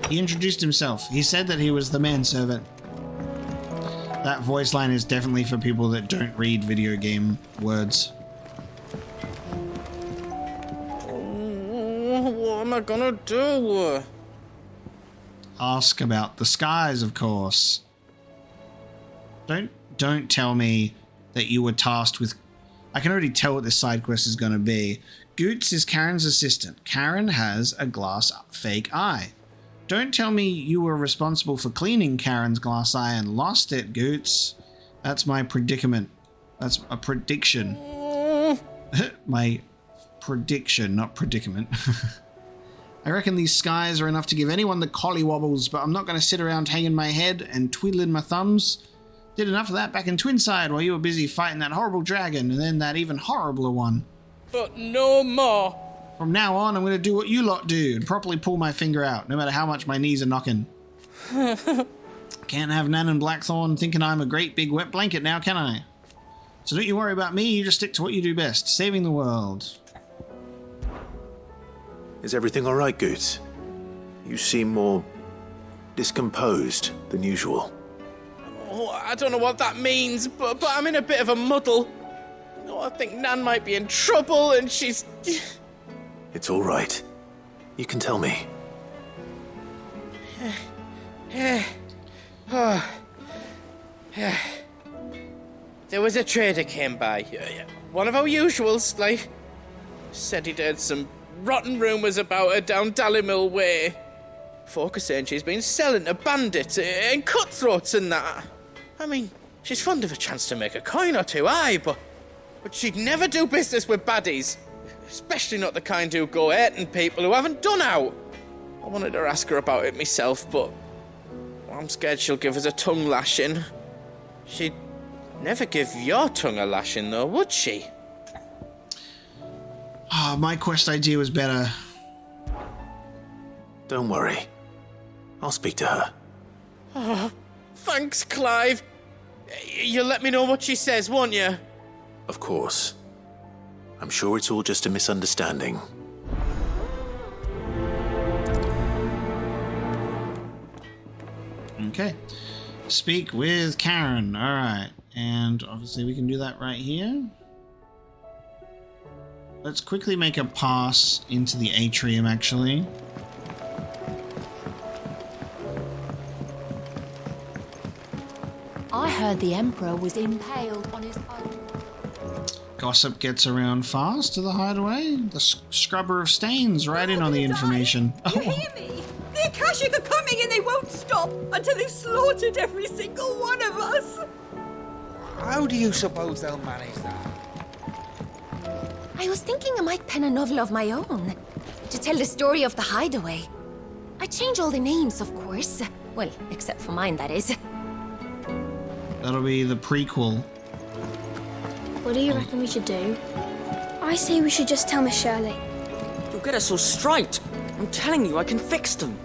He introduced himself. He said that he was the manservant. That voice line is definitely for people that don't read video game words. What am I gonna do? Ask about the skies, of course. Don't tell me that you were tasked with... I can already tell what this side quest is going to be. Goots is Karen's assistant. Karen has a glass fake eye. Don't tell me you were responsible for cleaning Karen's glass eye and lost it, Goots. That's my predicament. That's a prediction. My prediction, not predicament. I reckon these skies are enough to give anyone the collywobbles, but I'm not going to sit around hanging my head and twiddling my thumbs. Did enough of that back in Twinside while you were busy fighting that horrible dragon and then that even horribler one. But no more. From now on, I'm going to do what you lot do and properly pull my finger out, no matter how much my knees are knocking. Can't have Nan and Blackthorn thinking I'm a great big wet blanket now, can I? So don't you worry about me, you just stick to what you do best, saving the world. Is everything all right, Goots? You seem more discomposed than usual. Oh, I don't know what that means, but I'm in a bit of a muddle. Oh, I think Nan might be in trouble and she's... It's all right. You can tell me. There was a trader came by. One of our usuals, like... Said he'd heard some rotten rumours about her down Dalimil Way. Folk are saying she's been selling to bandits and cutthroats and that. I mean, she's fond of a chance to make a coin or two, aye, but she'd never do business with baddies. Especially not the kind who go hurting people who haven't done out. I wanted to ask her about it myself, but I'm scared she'll give us a tongue lashing. She'd never give your tongue a lashing, though, would she? Oh, my quest idea was better. Don't worry. I'll speak to her. Oh, thanks, Clive. You'll let me know what she says, won't you? Of course. I'm sure it's all just a misunderstanding. Okay. Speak with Karen. Alright. And obviously we can do that right here. Let's quickly make a pass into the atrium, actually. I heard the Emperor was impaled on his own. Gossip gets around fast to the hideaway. The scrubber of stains right in on the information. You hear me? The Akashic are coming and they won't stop until they've slaughtered every single one of us. How do you suppose they'll manage that? I was thinking I might pen a novel of my own to tell the story of the hideaway. I change all the names, of course. Well, except for mine, that is. That'll be the prequel. What do you reckon we should do? I say we should just tell Miss Shirley. You'll get us all striped. I'm telling you, I can fix them.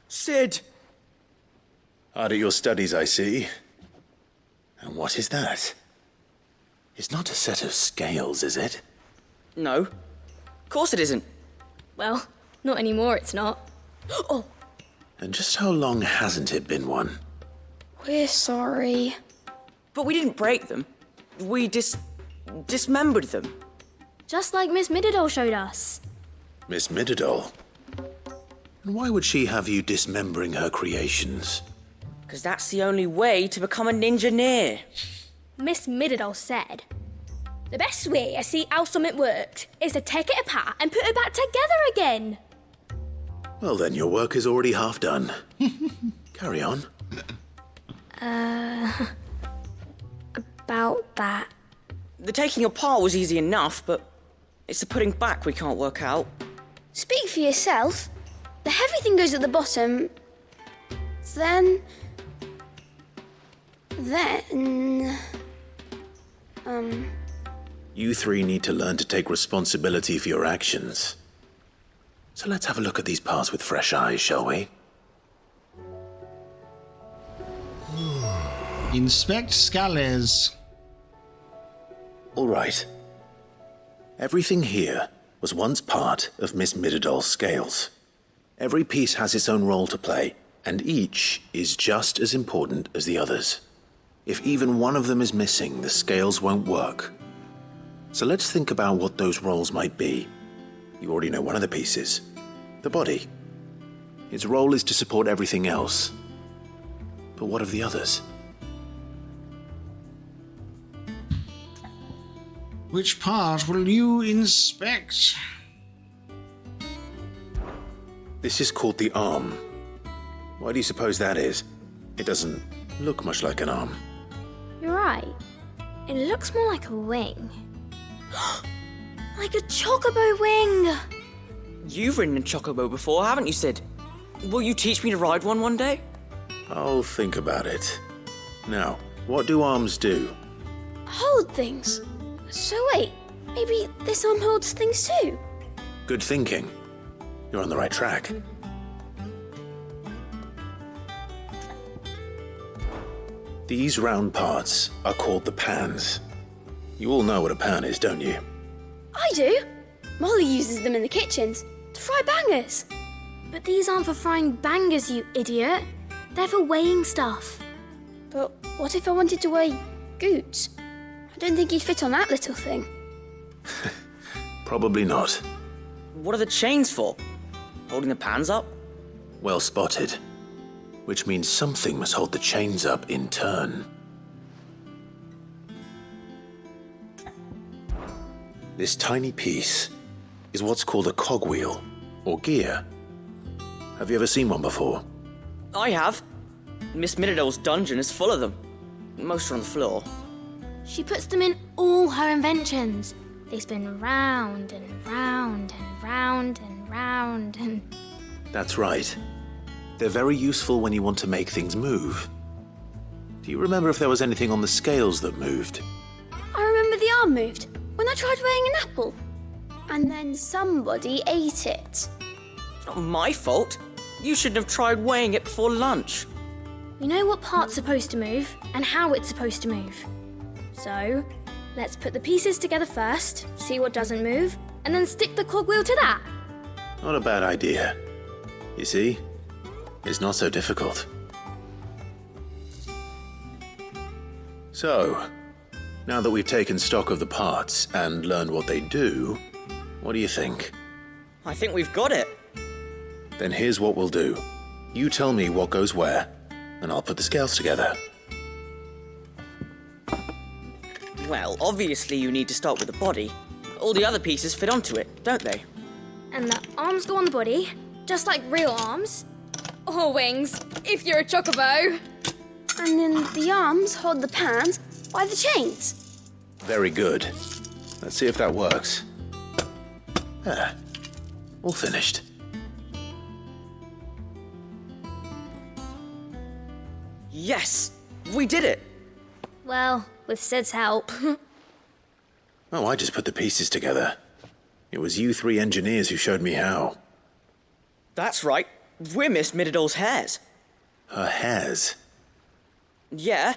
Sid! Hard at your studies, I see. And what is that? It's not a set of scales, is it? No. Of course it isn't. Well, not anymore, it's not. Oh! And just how long hasn't it been one? We're sorry. But we didn't break them. We dismembered them. Just like Miss Mididol showed us. Miss Mididol? And why would she have you dismembering her creations? Because that's the only way to become a ninja-neer. Miss Mididol said, the best way I see how something worked is to take it apart and put it back together again. Well, then your work is already half done. Carry on. About that. The taking apart was easy enough, but it's the putting back we can't work out. Speak for yourself. The heavy thing goes at the bottom. Then... You three need to learn to take responsibility for your actions. So let's have a look at these parts with fresh eyes, shall we? Inspect scales. All right. Everything here was once part of Miss Mididol's scales. Every piece has its own role to play, and each is just as important as the others. If even one of them is missing, the scales won't work. So let's think about what those roles might be. You already know one of the pieces. The body. Its role is to support everything else. But what of the others? Which part will you inspect? This is called the arm. Why do you suppose that is? It doesn't look much like an arm. You're right. It looks more like a wing. Like a chocobo wing! You've ridden a chocobo before, haven't you, Sid? Will you teach me to ride one day? I'll think about it. Now, what do arms do? Hold things. So wait, maybe this arm holds things too? Good thinking. You're on the right track. These round parts are called the pans. You all know what a pan is, don't you? I do. Molly uses them in the kitchens to fry bangers. But these aren't for frying bangers, you idiot. They're for weighing stuff. But what if I wanted to weigh goods? I don't think he'd fit on that little thing. Probably not. What are the chains for? Holding the pans up? Well spotted. Which means something must hold the chains up in turn. This tiny piece is what's called a cogwheel, or gear. Have you ever seen one before? I have. Miss Mididol's dungeon is full of them. Most are on the floor. She puts them in all her inventions. They spin round and round and round and round and... That's right. They're very useful when you want to make things move. Do you remember if there was anything on the scales that moved? I remember the arm moved when I tried weighing an apple. And then somebody ate it. It's not my fault. You shouldn't have tried weighing it before lunch. We know what part's supposed to move and how it's supposed to move. So, let's put the pieces together first, see what doesn't move, and then stick the cogwheel to that. Not a bad idea. You see? It's not so difficult. So, now that we've taken stock of the parts and learned what they do, what do you think? I think we've got it. Then here's what we'll do. You tell me what goes where, and I'll put the scales together. Well, obviously you need to start with the body. All the other pieces fit onto it, don't they? And the arms go on the body, just like real arms. Or wings, if you're a chocobo. And then the arms hold the pans by the chains. Very good. Let's see if that works. There. All finished. Yes! We did it! Well, with Sid's help. Oh, I just put the pieces together. It was you three engineers who showed me how. That's right. We're Miss Mididol's hairs. Her hairs? Yeah,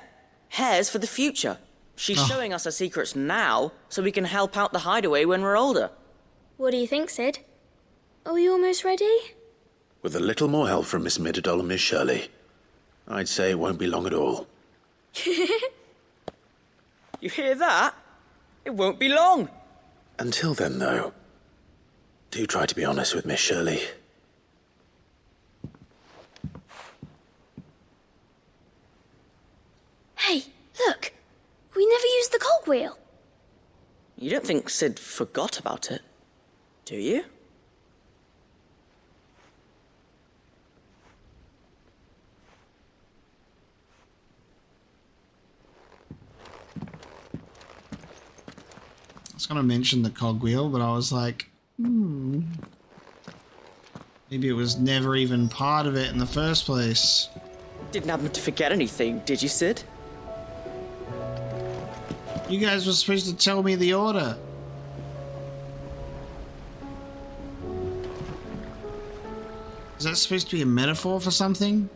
hairs for the future. She's showing us her secrets now, so we can help out the hideaway when we're older. What do you think, Sid? Are we almost ready? With a little more help from Miss Mididol and Miss Shirley, I'd say it won't be long at all. You hear that? It won't be long. Until then, though, do try to be honest with Miss Shirley. Hey, look! We never used the cogwheel. You don't think Sid forgot about it, do you? I was going to mention the cogwheel, but I was like, maybe it was never even part of it in the first place. Didn't happen to forget anything, did you, Sid? You guys were supposed to tell me the order. Is that supposed to be a metaphor for something?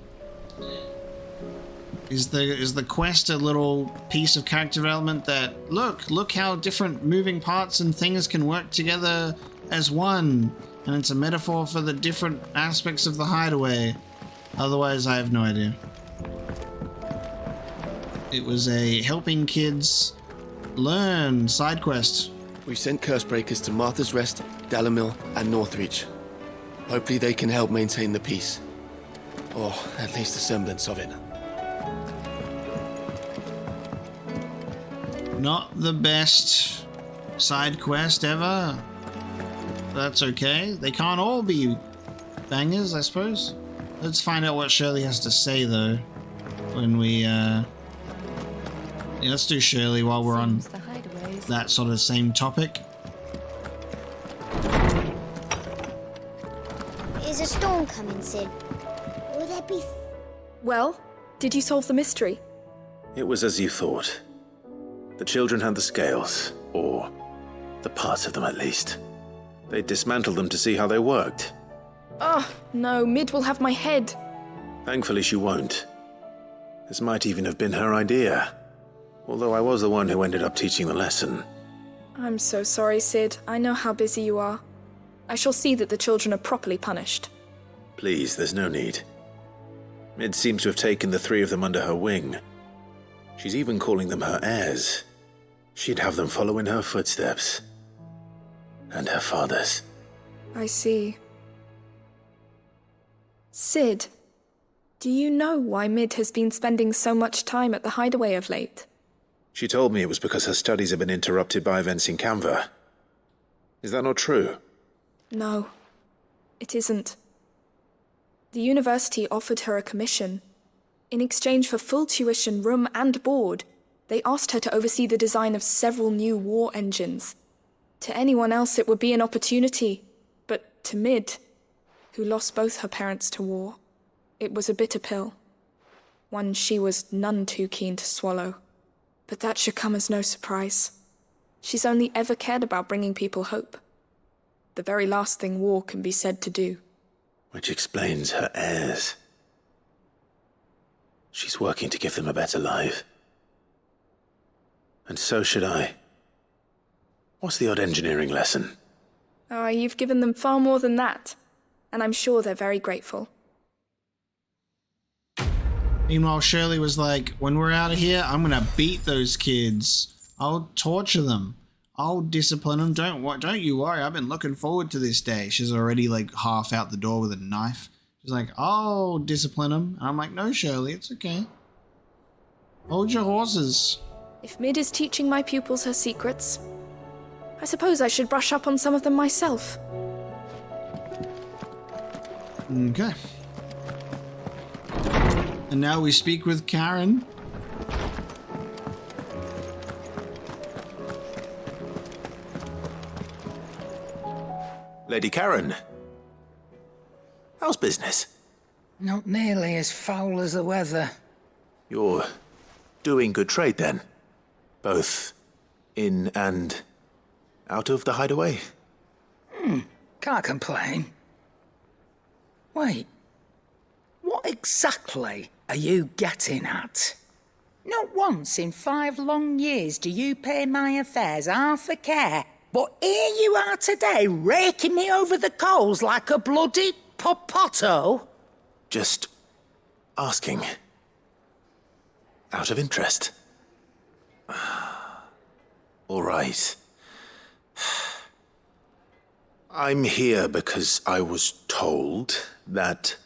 Is the quest a little piece of character development that, look how different moving parts and things can work together as one, and it's a metaphor for the different aspects of the hideaway? Otherwise, I have no idea. It was a helping kids learn side quest. We've sent Cursebreakers to Martha's Rest, Dalamil, and Northreach. Hopefully they can help maintain the peace. Or at least a semblance of it. Not the best side quest ever. That's okay. They can't all be bangers, I suppose. Let's find out what Shirley has to say, though, when we, yeah, let's do Shirley while we're on that sort of same topic. Is a storm coming, Sid? Will there be... Well, did you solve the mystery? It was as you thought. The children had the scales, or the parts of them at least. They dismantled them to see how they worked. Oh, no, Mid will have my head. Thankfully she won't. This might even have been her idea. Although I was the one who ended up teaching the lesson. I'm so sorry, Sid. I know how busy you are. I shall see that the children are properly punished. Please, there's no need. Mid seems to have taken the three of them under her wing. She's even calling them her heirs. She'd have them follow in her footsteps. And her father's. I see. Sid, do you know why Mid has been spending so much time at the hideaway of late? She told me it was because her studies have been interrupted by events in Canva. Is that not true? No, it isn't. The university offered her a commission. In exchange for full tuition, room and board, they asked her to oversee the design of several new war engines. To anyone else it would be an opportunity, but to Mid, who lost both her parents to war, it was a bitter pill. One she was none too keen to swallow. But that should come as no surprise. She's only ever cared about bringing people hope. The very last thing war can be said to do. Which explains her heirs. She's working to give them a better life. And so should I. What's the odd engineering lesson? Oh, you've given them far more than that. And I'm sure they're very grateful. Meanwhile, Shirley was like, when we're out of here, I'm going to beat those kids. I'll torture them. I'll discipline him. Don't you worry. I've been looking forward to this day. She's already like half out the door with a knife. She's like, I'll discipline him. And I'm like, no, Shirley, it's okay. Hold your horses. If Mid is teaching my pupils her secrets, I suppose I should brush up on some of them myself. Okay. And now we speak with Karen. Lady Karen, how's business? Not nearly as foul as the weather. You're doing good trade then? Both in and out of the hideaway? Can't complain. Wait, what exactly are you getting at? Not once in 5 long years do you pay my affairs half a care, but here you are today, raking me over the coals like a bloody popoto? Just asking. Out of interest. All right. I'm here because I was told that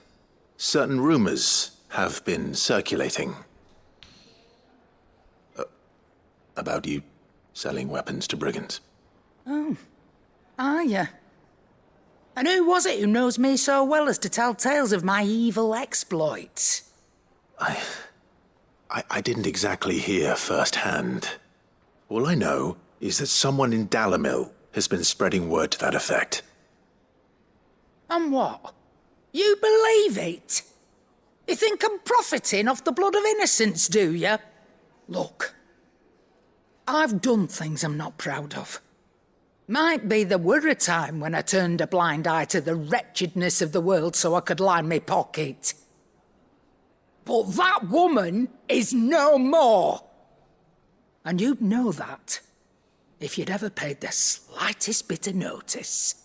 certain rumors have been circulating about you selling weapons to brigands. Oh, are you? And who was it who knows me so well as to tell tales of my evil exploits? I didn't exactly hear firsthand. All I know is that someone in Dalamil has been spreading word to that effect. And what? You believe it? You think I'm profiting off the blood of innocents, do you? Look, I've done things I'm not proud of. Might be there were a time when I turned a blind eye to the wretchedness of the world so I could line my pocket. But that woman is no more. And you'd know that if you'd ever paid the slightest bit of notice.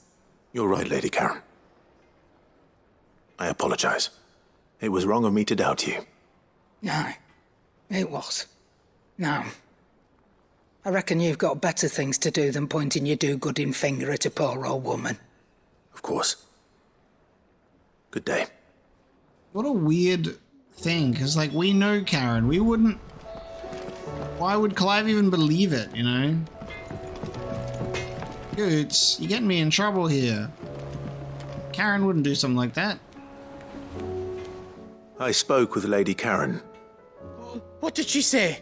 You're right, Lady Karen. I apologize. It was wrong of me to doubt you. No, it was. Now, I reckon you've got better things to do than pointing your do-gooding finger at a poor old woman. Of course. Good day. What a weird thing, because, like, we know Karen. We wouldn't... Why would Clive even believe it, you know? Goots, you're getting me in trouble here. Karen wouldn't do something like that. I spoke with Lady Karen. What did she say?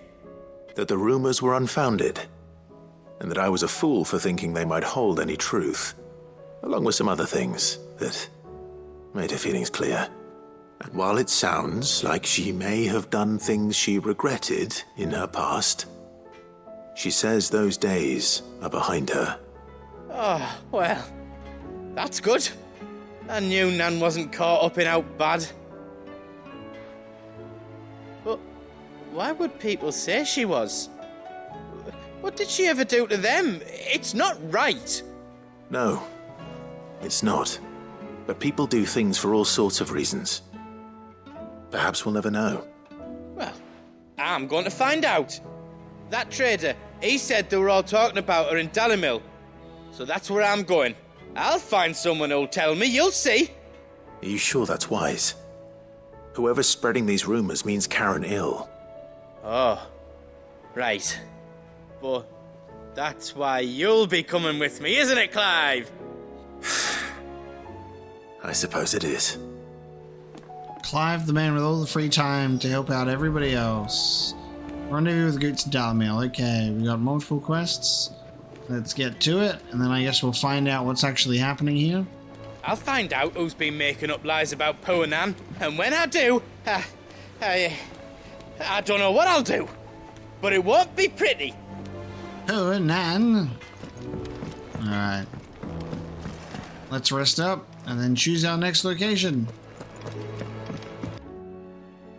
That the rumors were unfounded, and that I was a fool for thinking they might hold any truth, along with some other things that made her feelings clear. And while it sounds like she may have done things she regretted in her past, she says those days are behind her. Oh, well, that's good. I knew Nan wasn't caught up in out bad. But why would people say she was? What did she ever do to them? It's not right. No, it's not. But people do things for all sorts of reasons. Perhaps we'll never know. Well, I'm going to find out. That trader, he said they were all talking about her in Dalamil. So that's where I'm going. I'll find someone who'll tell me, you'll see. Are you sure that's wise? Whoever's spreading these rumors means Karen ill. Oh, right. But that's why you'll be coming with me, isn't it, Clive? I suppose it is. Clive, the man with all the free time to help out everybody else. Rendezvous with Goots and Dalamil. Okay, we got multiple quests. Let's get to it, and then I guess we'll find out what's actually happening here. I'll find out who's been making up lies about poor Nan, and when I do, I don't know what I'll do, but it won't be pretty. Poor Nan. Alright. Let's rest up, and then choose our next location.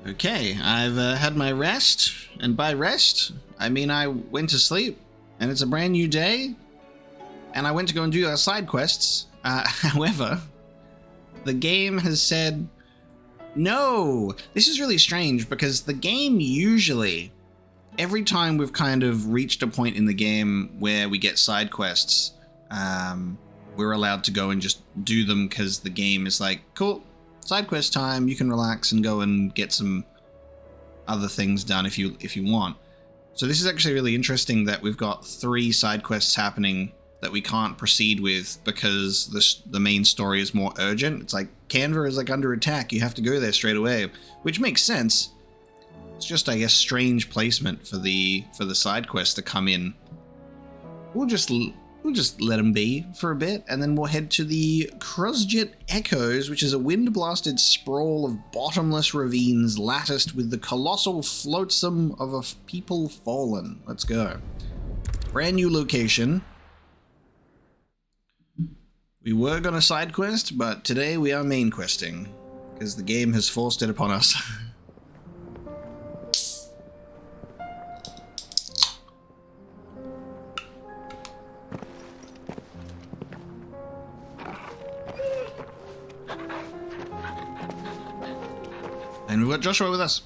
Okay, I've had my rest, and by rest, I mean I went to sleep, and it's a brand new day, and I went to go and do our side quests. However, the game has said, no. This is really strange, because the game usually every time we've kind of reached a point in the game where we get side quests, we're allowed to go and just do them because the game is like, cool, side quest time, you can relax and go and get some other things done if you want. So this is actually really interesting that we've got 3 side quests happening that we can't proceed with because the main story is more urgent. It's like Canva is like under attack, you have to go there straight away, which makes sense. It's just, I guess, strange placement for the side quest to come in. We'll just let them be for a bit, and then we'll head to the Cruzjet Echoes, which is a wind-blasted sprawl of bottomless ravines latticed with the colossal flotsam of a people fallen. Let's go. Brand new location. We were going to side quest, but today we are main questing, because the game has forced it upon us. And we've got Joshua with us.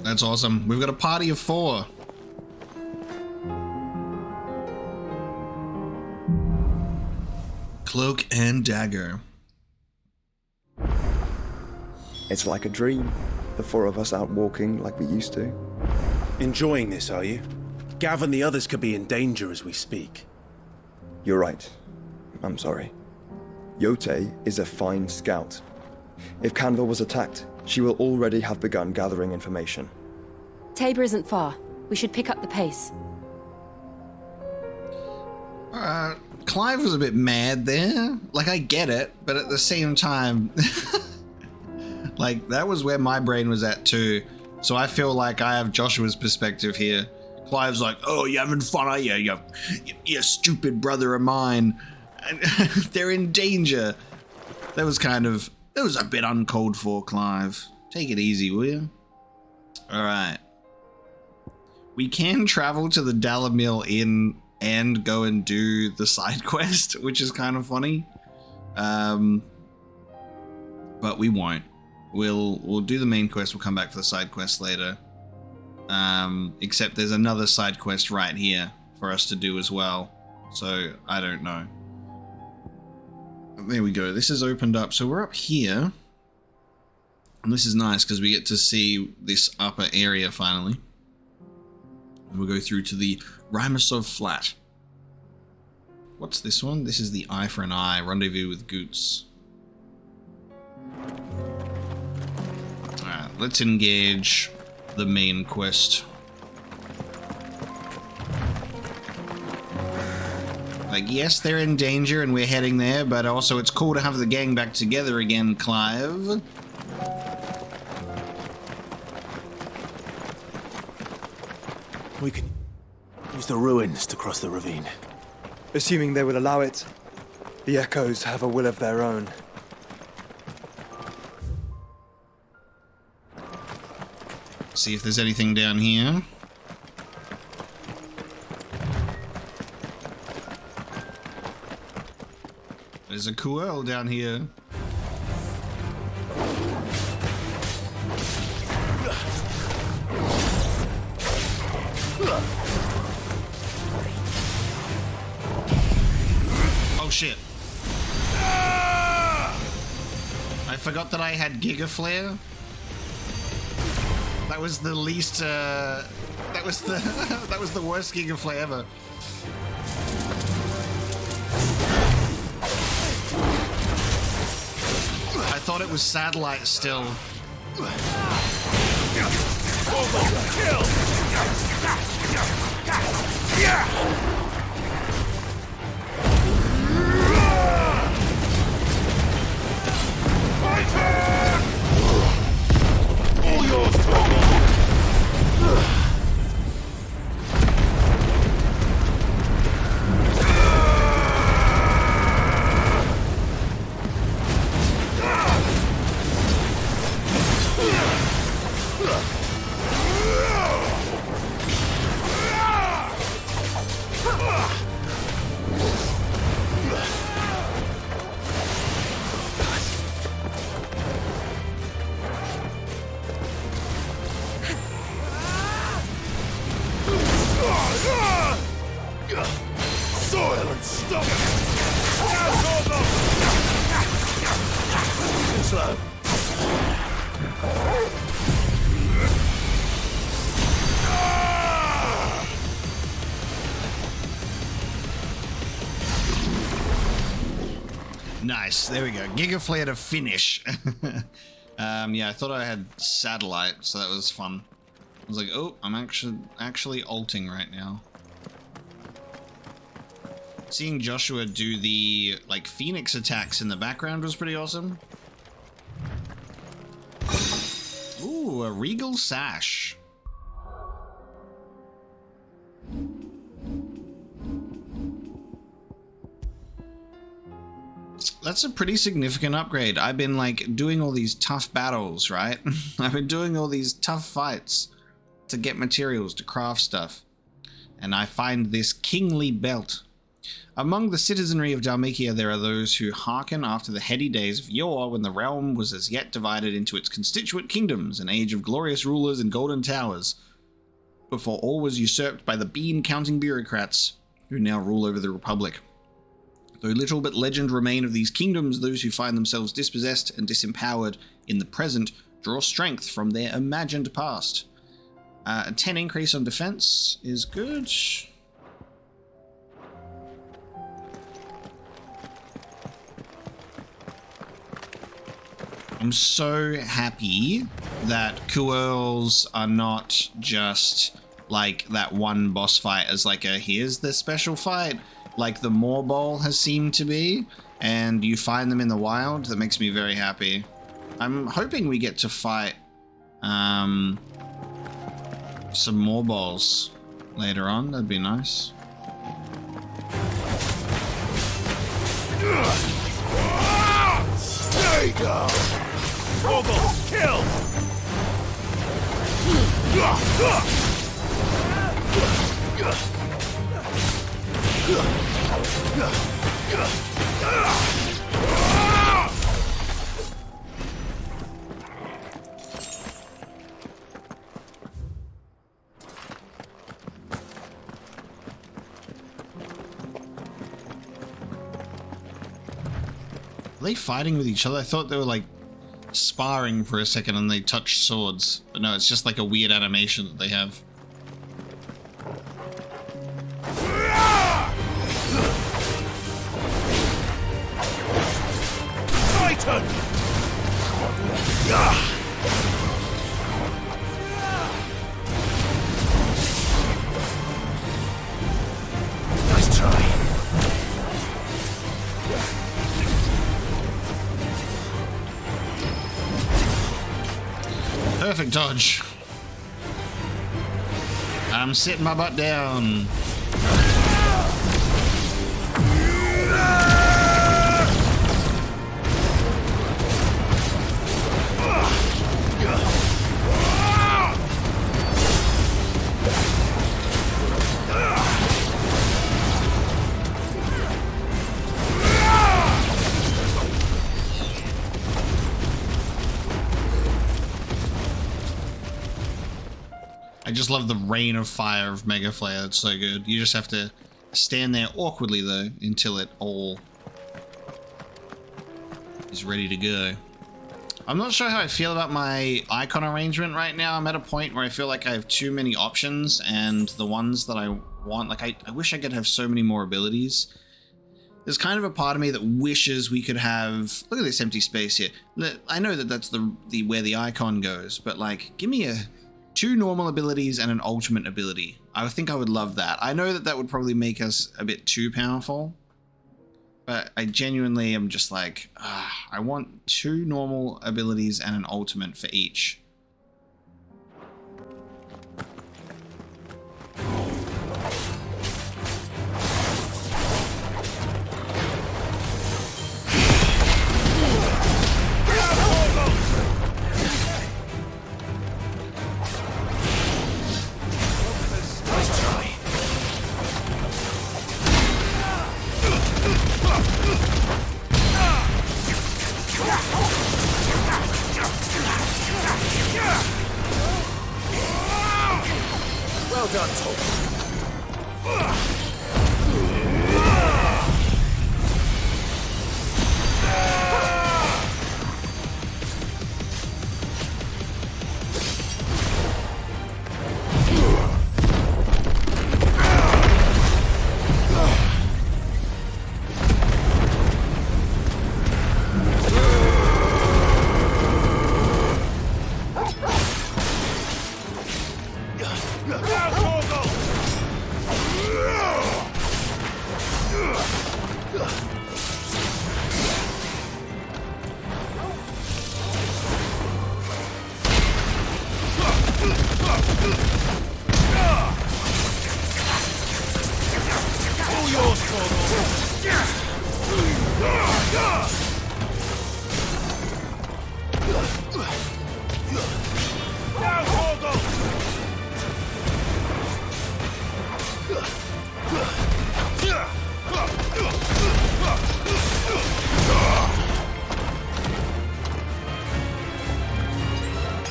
That's awesome. We've got a party of 4. Cloak and Dagger. It's like a dream. The 4 of us out walking like we used to. Enjoying this, are you? Gav and the others could be in danger as we speak. You're right. I'm sorry. Yote is a fine scout. If Canva was attacked, she will already have begun gathering information. Tabor isn't far. We should pick up the pace. Clive was a bit mad there. Like, I get it, but at the same time, like, that was where my brain was at too. So I feel like I have Joshua's perspective here. Clive's like, oh, you having fun, are you? You stupid brother of mine. They're in danger. That was a bit uncalled for, Clive. Take it easy, will you? All right. We can travel to the Dalamil Inn and go and do the side quest, which is kind of funny. But we won't. We'll do the main quest. We'll come back for the side quest later. Except there's another side quest right here for us to do as well. So I don't know. There we go. This is opened up. So we're up here. And this is nice because we get to see this upper area finally. And we'll go through to the Rimasov Flat. What's this one? This is the Eye for an Eye. Rendezvous with Goots. Alright, let's engage the main quest. Like, yes, they're in danger and we're heading there, but also it's cool to have the gang back together again, Clive. We can use the ruins to cross the ravine. Assuming they will allow it. The Echoes have a will of their own. See if there's anything down here. There's a Kuel down here. Oh shit. I forgot that I had Giga Flare. That was the least, that was the worst Giga Flare ever. I thought it was satellite still. All yours, Toby! Nice. There we go. Giga Flare to finish. Yeah, I thought I had satellite, so that was fun. I was like, oh, I'm actually ulting right now. Seeing Joshua do the like Phoenix attacks in the background was pretty awesome. Ooh, a regal sash. That's a pretty significant upgrade. I've been like doing all these tough battles, right? I've been doing all these tough fights to get materials to craft stuff. And I find this kingly belt. Among the citizenry of Dhalmekia, there are those who hearken after the heady days of yore, when the realm was as yet divided into its constituent kingdoms, an age of glorious rulers and golden towers, before all was usurped by the bean-counting bureaucrats who now rule over the Republic. Though little but legend remain of these kingdoms, those who find themselves dispossessed and disempowered in the present draw strength from their imagined past. A 10 increase on defense is good. I'm so happy that Kuerls are not just like that one boss fight as like a here's the special fight like the Moorball has seemed to be, and you find them in the wild. That makes me very happy. I'm hoping we get to fight some Moorballs later on. That'd be nice. There you go! Moorball, kill! Are they fighting with each other? I thought they were like sparring for a second and they touched swords. But no, it's just like a weird animation that they have. Titan! Nice try. Perfect dodge. I'm sitting my butt down. I just love the rain of fire of Mega Flare. It's so good. You just have to stand there awkwardly though until it all is ready to go. I'm not sure how I feel about my icon arrangement right now. I'm at a point where I feel like I have too many options, and the ones that I want, like I wish I could have so many more abilities. There's kind of a part of me that wishes we could have, look at this empty space here. I know that that's the where the icon goes, but like give me 2 normal abilities and an ultimate ability. I think I would love that. I know that that would probably make us a bit too powerful, but I genuinely am just like, I want 2 normal abilities and an ultimate for each. Well done, Tolkien. All yours,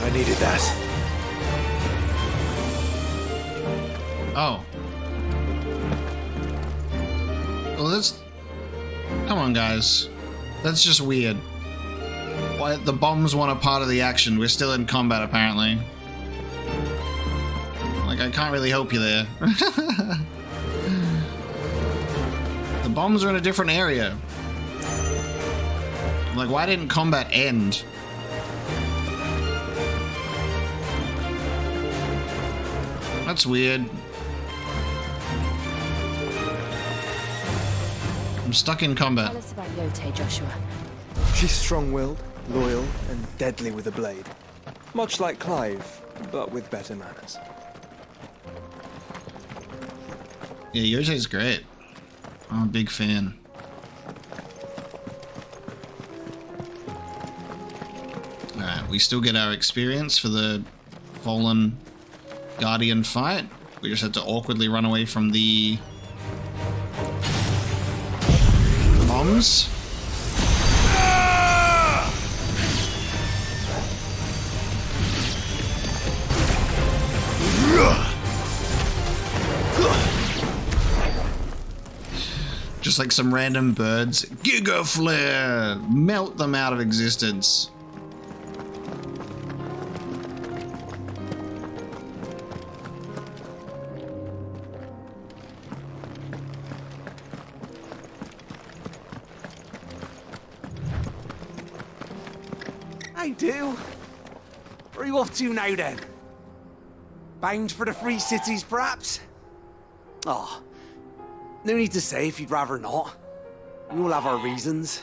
I needed that. Oh. Well, that's... Come on, guys. That's just weird. Why the bombs want a part of the action? We're still in combat, apparently. Like, I can't really help you there. The bombs are in a different area. Like, why didn't combat end? That's weird. I'm stuck in combat. Tell us about Yote, Joshua. She's strong-willed, loyal, and deadly with a blade. Much like Clive, but with better manners. Yeah, Yote's great. I'm a big fan. Alright, we still get our experience for the Fallen Guardian fight. We just had to awkwardly run away from the bombs. Just like some random birds. Giga Flare! Melt them out of existence. I do. Where are you off to now, then? Bound for the Free Cities, perhaps? Oh, no need to say if you'd rather not. We all have our reasons.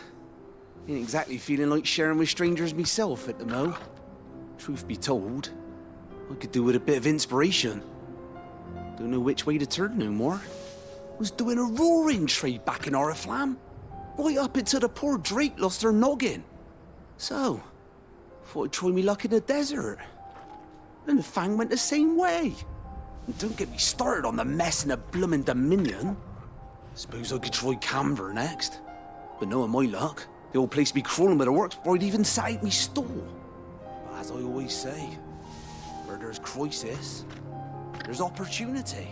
Ain't exactly feeling like sharing with strangers myself at the mo. Truth be told, I could do with a bit of inspiration. Don't know which way to turn no more. Was doing a roaring trade back in Oriflamme. Right up until the poor Drake lost her noggin. So, thought I'd try me luck in the desert. And the Fang went the same way. And don't get me started on the mess in the bloomin' Dominion. Suppose I could try Camber next. But knowing my luck, the old place be crawling with the works before I'd even sat out me stall. But as I always say, where there's crisis, there's opportunity.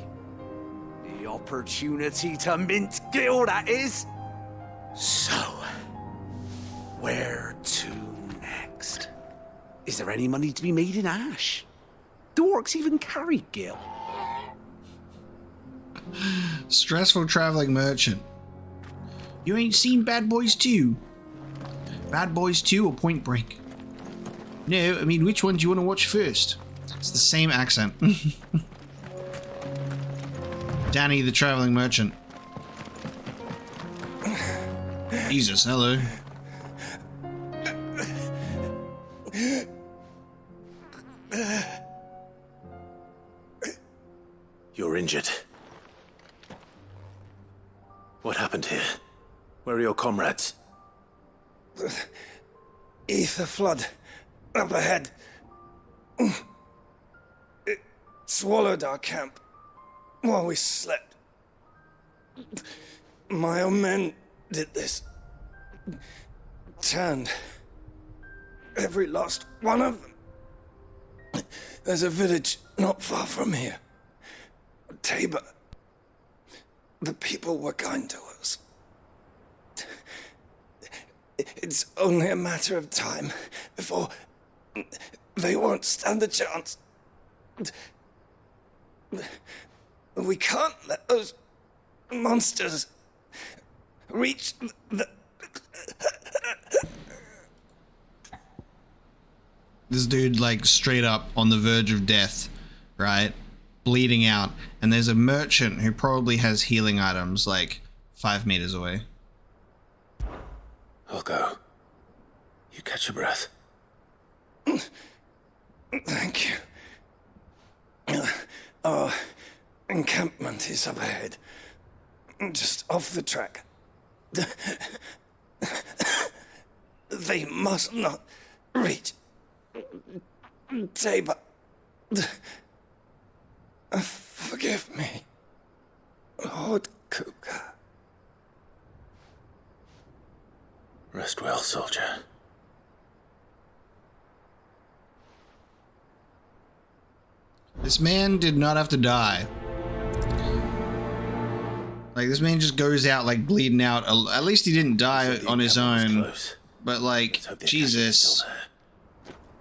The opportunity to mint Gil, that is. So, where to next? Is there any money to be made in Ash? Do orcs even carry Gil? Stressful traveling merchant. You ain't seen Bad Boys 2? Bad Boys 2 or Point Break? No, I mean, which one do you want to watch first? It's the same accent. Danny the traveling merchant. Jesus, hello. You're injured. What happened here? Where are your comrades? Ether flood up ahead. It swallowed our camp while we slept. My own men did this. Turned every last one of them. There's a village not far from here. Tabor. The people were kind to us. It's only a matter of time before they won't stand a chance. We can't let those monsters reach the... This dude, like, straight up on the verge of death, right? bleeding out, and there's a merchant who probably has healing items like 5 meters away. I'll go. You catch your breath. Thank you. Our encampment is up ahead. Just off the track. They must not reach Tabor. Forgive me, Lord Cooker. Rest well, soldier. This man did not have to die. Like, this man just goes out, like, bleeding out. At least he didn't die on his own. But, like, Jesus.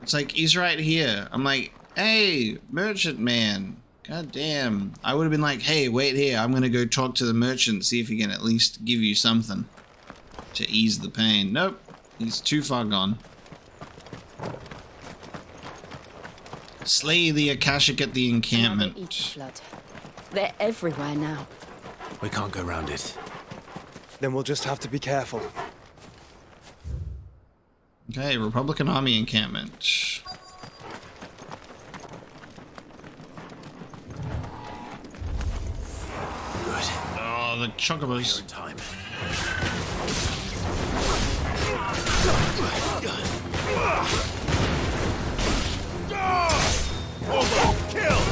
It's like, he's right here. I'm like, hey, merchant man. God damn. I would have been like, hey, wait here. I'm going to go talk to the merchant, see if he can at least give you something to ease the pain. Nope. He's too far gone. Slay the Akashic at the encampment. Blood. They're everywhere now. We can't go round it. Then we'll just have to be careful. Okay, Republican Army encampment. Good. Oh, the chocobos. Time. Almost killed!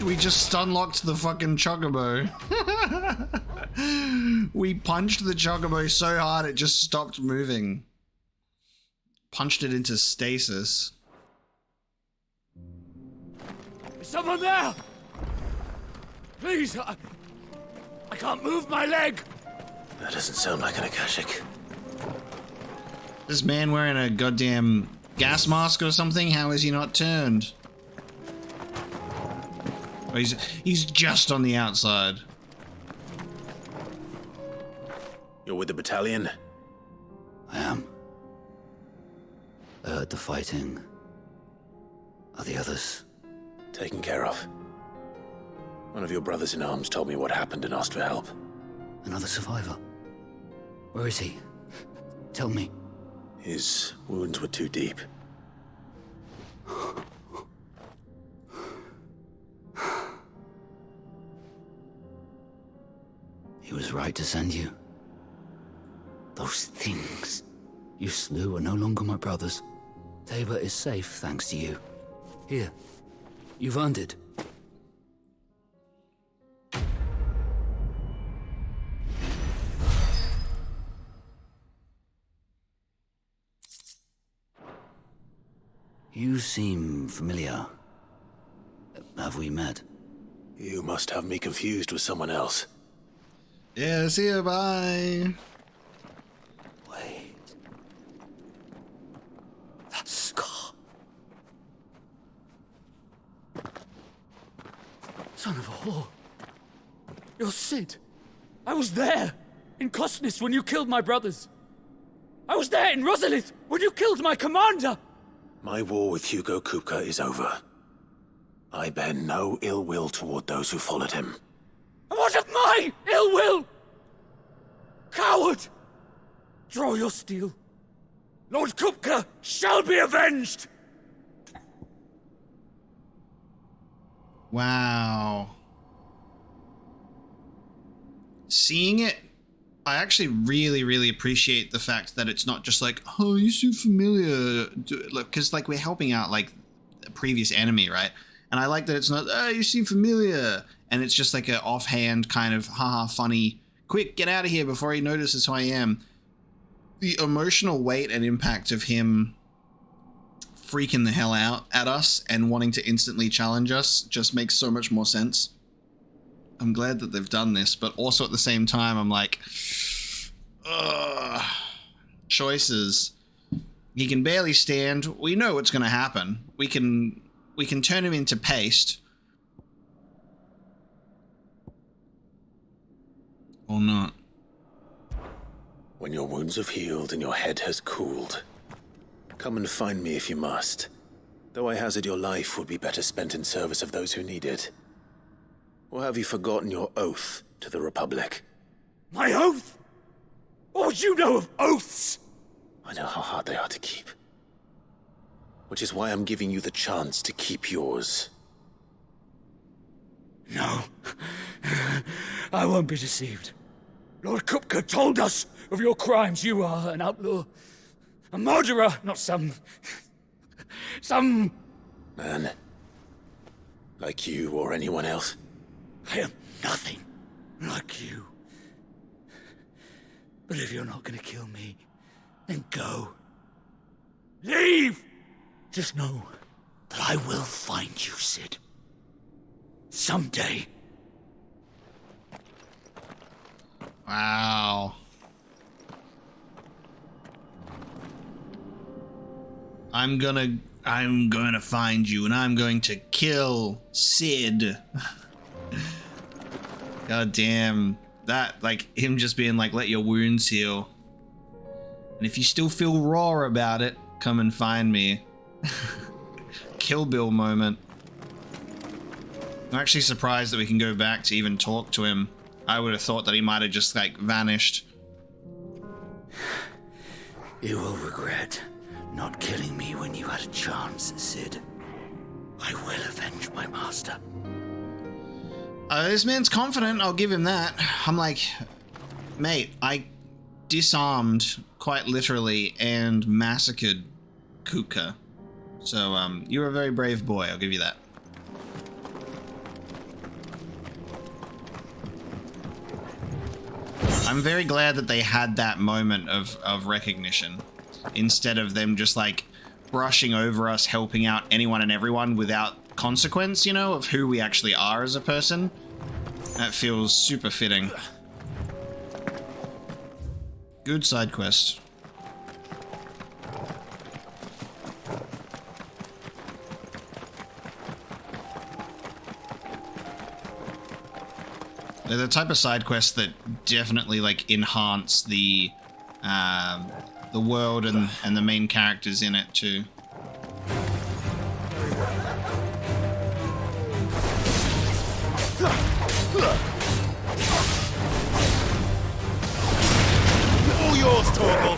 We just stun-locked the fucking chocobo. We punched the chocobo so hard it just stopped moving. Punched it into stasis. Is someone there? Please, I can't move my leg. That doesn't sound like an Akashic. This man wearing a goddamn gas mask or something? How is he not turned? Oh, he's just on the outside. You're with the battalion? I am. I heard the fighting. Are the others? Taken care of. One of your brothers in arms told me what happened and asked for help. Another survivor? Where is he? Tell me. His wounds were too deep. He was right to send you. Those things you slew are no longer my brothers. Tabor is safe thanks to you. Here, you've earned it. You seem familiar. Have we met? You must have me confused with someone else. Yeah, see you, bye. Wait. That scar. Son of a whore. You're Sid. I was there in Costness when you killed my brothers. I was there in Rosalith when you killed my commander. My war with Hugo Kupka is over. I bear no ill will toward those who followed him. And what of my ill will? Coward! Draw your steel. Lord Kupka shall be avenged! Wow. Seeing it I actually really appreciate the fact that it's not just like, oh, you seem familiar. Look, because like we're helping out like a previous enemy, right? And I like that it's not, oh, you seem familiar. And it's just like an offhand kind of, haha, funny, quick, get out of here before he notices who I am. The emotional weight and impact of him freaking the hell out at us and wanting to instantly challenge us just makes so much more sense. I'm glad that they've done this, but also at the same time, I'm like, ugh, choices. He can barely stand. We know what's going to happen. We can turn him into paste. Or not. When your wounds have healed and your head has cooled, come and find me if you must. Though I hazard your life would be better spent in service of those who need it. Or have you forgotten your oath to the Republic? My oath? What would you know of oaths? I know how hard they are to keep. Which is why I'm giving you the chance to keep yours. No. I won't be deceived. Lord Kupka told us of your crimes. You are an outlaw. A murderer, not some Man. Like you or anyone else. I am nothing like you. But if you're not gonna kill me, then go. Leave! Just know that I will find you, Sid. Someday. Wow. I'm gonna find you and I'm going to kill Sid. God damn. That, like, him just being like, let your wounds heal. And if you still feel raw about it, come and find me. Kill Bill moment. I'm actually surprised that we can go back to even talk to him. I would have thought that he might have just, like, vanished. You will regret not killing me when you had a chance, Sid. I will avenge my master. This man's confident, I'll give him that. I'm like, mate, I disarmed, quite literally, and massacred Kupka. So, you're a very brave boy, I'll give you that. I'm very glad that they had that moment of recognition, instead of them just, like, brushing over us, helping out anyone and everyone without consequence, you know, of who we actually are as a person. That feels super fitting. Good side quest. They're the type of side quests that definitely, like, enhance the world and the main characters in it too. All yours, Torgal.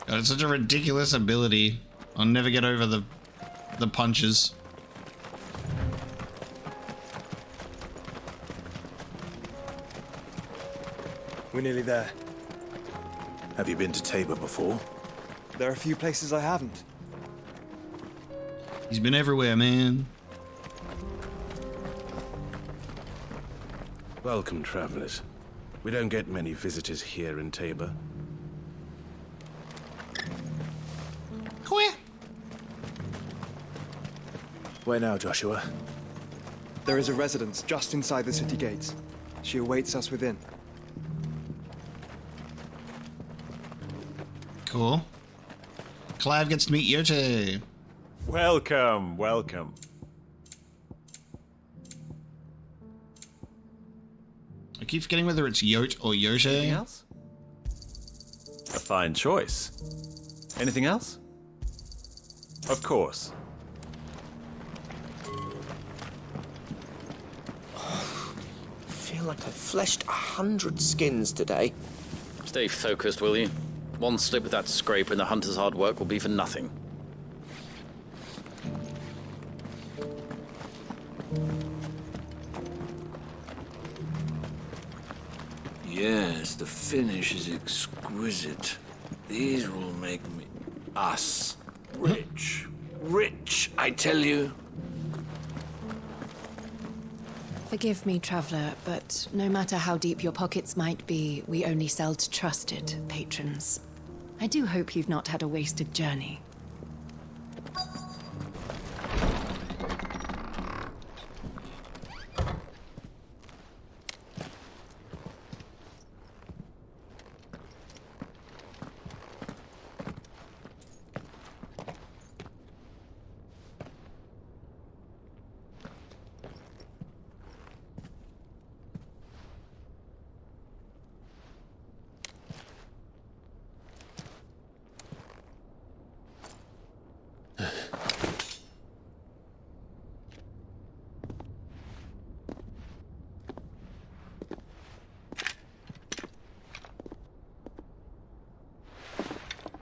God, it's such a ridiculous ability. I'll never get over the punches. We're nearly there. Have you been to Tabor before? There are a few places I haven't. He's been everywhere, man. Welcome, travelers. We don't get many visitors here in Tabor. Where now, Joshua? There is a residence just inside the city gates. She awaits us within. Cool. Clive gets to meet Yote. Welcome, welcome. I keep forgetting whether it's Yote or Yote. Anything else? A fine choice. Anything else? Of course. like I've fleshed 100 skins today. Stay focused, will you? One slip with that scraper and the hunter's hard work will be for nothing. Yes, the finish is exquisite. These will make us rich. Rich, I tell you. Forgive me, traveler, but no matter how deep your pockets might be, we only sell to trusted patrons. I do hope you've not had a wasted journey.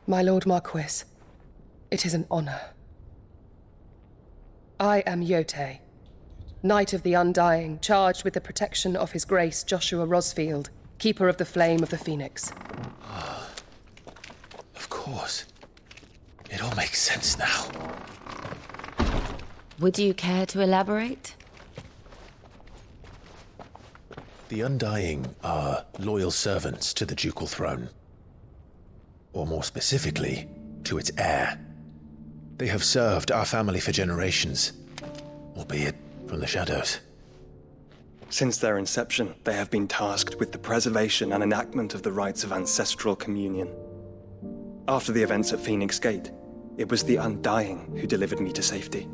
My Lord Marquis, it is an honor. I am Yotei, Knight of the Undying, charged with the protection of His Grace Joshua Rosfield, Keeper of the Flame of the Phoenix. Of course. It all makes sense now. Would you care to elaborate? The Undying are loyal servants to the ducal throne. Or more specifically, to its heir. They have served our family for generations, albeit from the shadows. Since their inception, they have been tasked with the preservation and enactment of the rites of ancestral communion. After the events at Phoenix Gate, it was the Undying who delivered me to safety.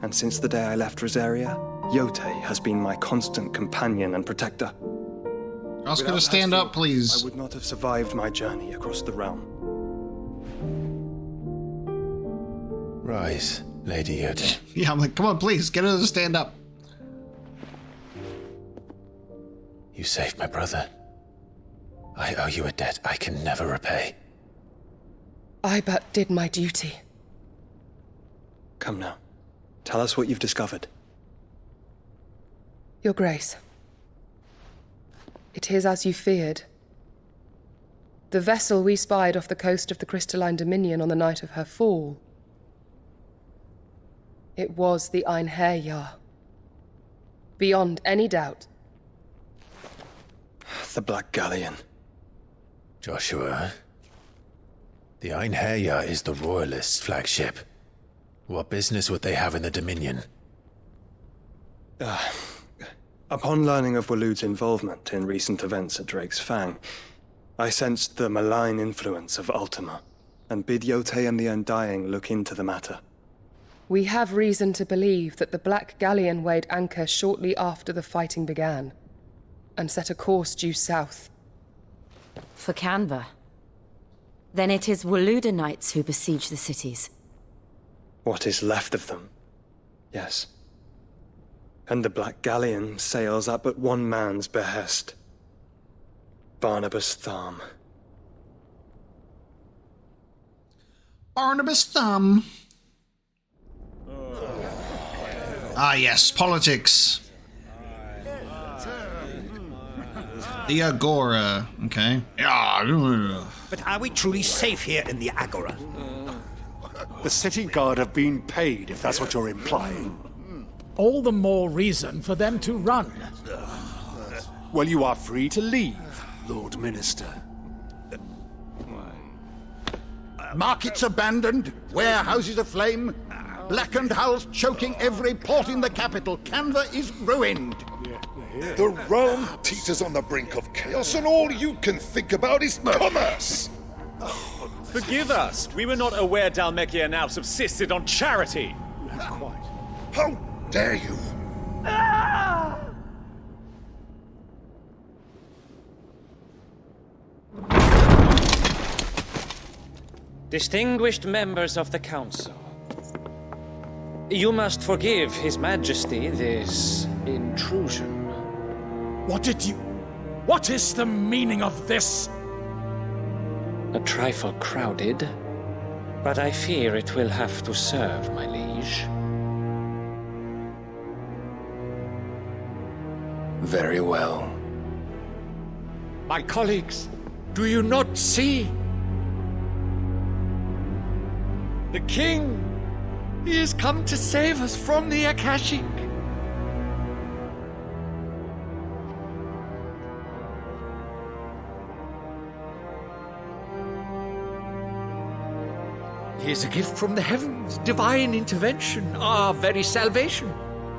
And since the day I left Rosaria, Yotei has been my constant companion and protector. Oscar, to stand up, please. I would not have survived my journey across the realm. Rise, Lady Yotei. Yeah, I'm like, come on, please, get her to stand up. You saved my brother. I owe you a debt I can never repay. I but did my duty. Come now. Tell us what you've discovered. Your Grace. It is as you feared. The vessel we spied off the coast of the Crystalline Dominion on the night of her fall. It was the Einherjar. Beyond any doubt. The Black Galleon. Joshua, the Einherjar is the Royalists' flagship. What business would they have in the Dominion? Upon learning of Waloed's involvement in recent events at Drake's Fang, I sensed the malign influence of Ultima, and bid Yotei and the Undying look into the matter. We have reason to believe that the Black Galleon weighed anchor shortly after the fighting began, and set a course due south. For Canva? Then it is Waloed Knights who besiege the cities. What is left of them, yes. And the Black Galleon sails at but one man's behest. Barnabas Thumb. Barnabas Thumb. Ah, yes, politics. The Agora, okay. Yeah. But are we truly safe here in the Agora? The city guard have been paid, if that's what you're implying. All the more reason for them to run. Well, you are free to leave, Lord Minister. Markets abandoned, warehouses aflame, blackened hulls choking every port in the capital. Canva is ruined. The realm teeters on the brink of chaos, and all you can think about is commerce. Forgive us. We were not aware Dhalmekia now subsisted on charity. How dare you? Distinguished members of the Council, you must forgive His Majesty this intrusion. What is the meaning of this? A trifle crowded, but I fear it will have to serve, my liege. Very well. My colleagues, do you not see? The king! He has come to save us from the Akashic. He is a gift from the heavens, divine intervention, our very salvation.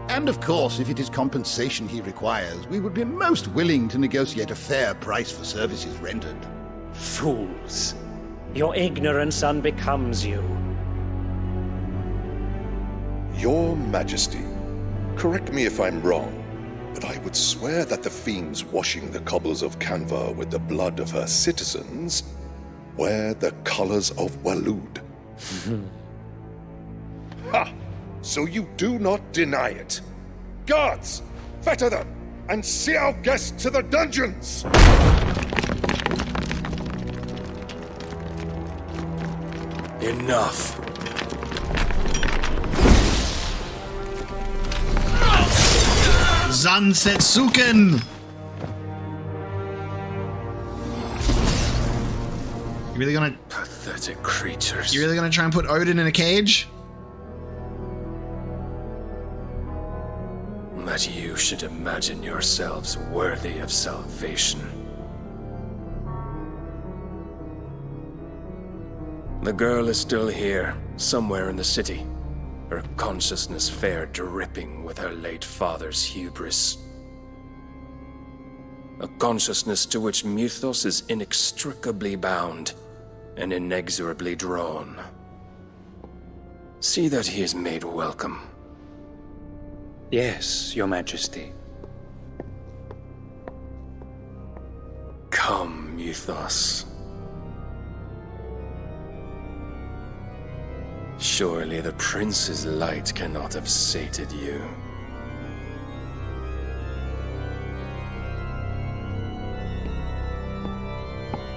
And of course, if it is compensation he requires, we would be most willing to negotiate a fair price for services rendered. Fools! Your ignorance unbecomes you. Your Majesty, correct me if I'm wrong, but I would swear that the fiends washing the cobbles of Canva with the blood of her citizens wear the colors of Waloed. Ha! So you do not deny it. Guards, fetter them, and see our guests to the dungeons! Enough. Zansetsuken! You really gonna... Pathetic creatures. You really gonna try and put Odin in a cage? That you should imagine yourselves worthy of salvation. The girl is still here, somewhere in the city. Her consciousness fair dripping with her late father's hubris. A consciousness to which Mythos is inextricably bound and inexorably drawn. See that he is made welcome. Yes, Your Majesty. Come, Mythos. Surely the prince's light cannot have sated you.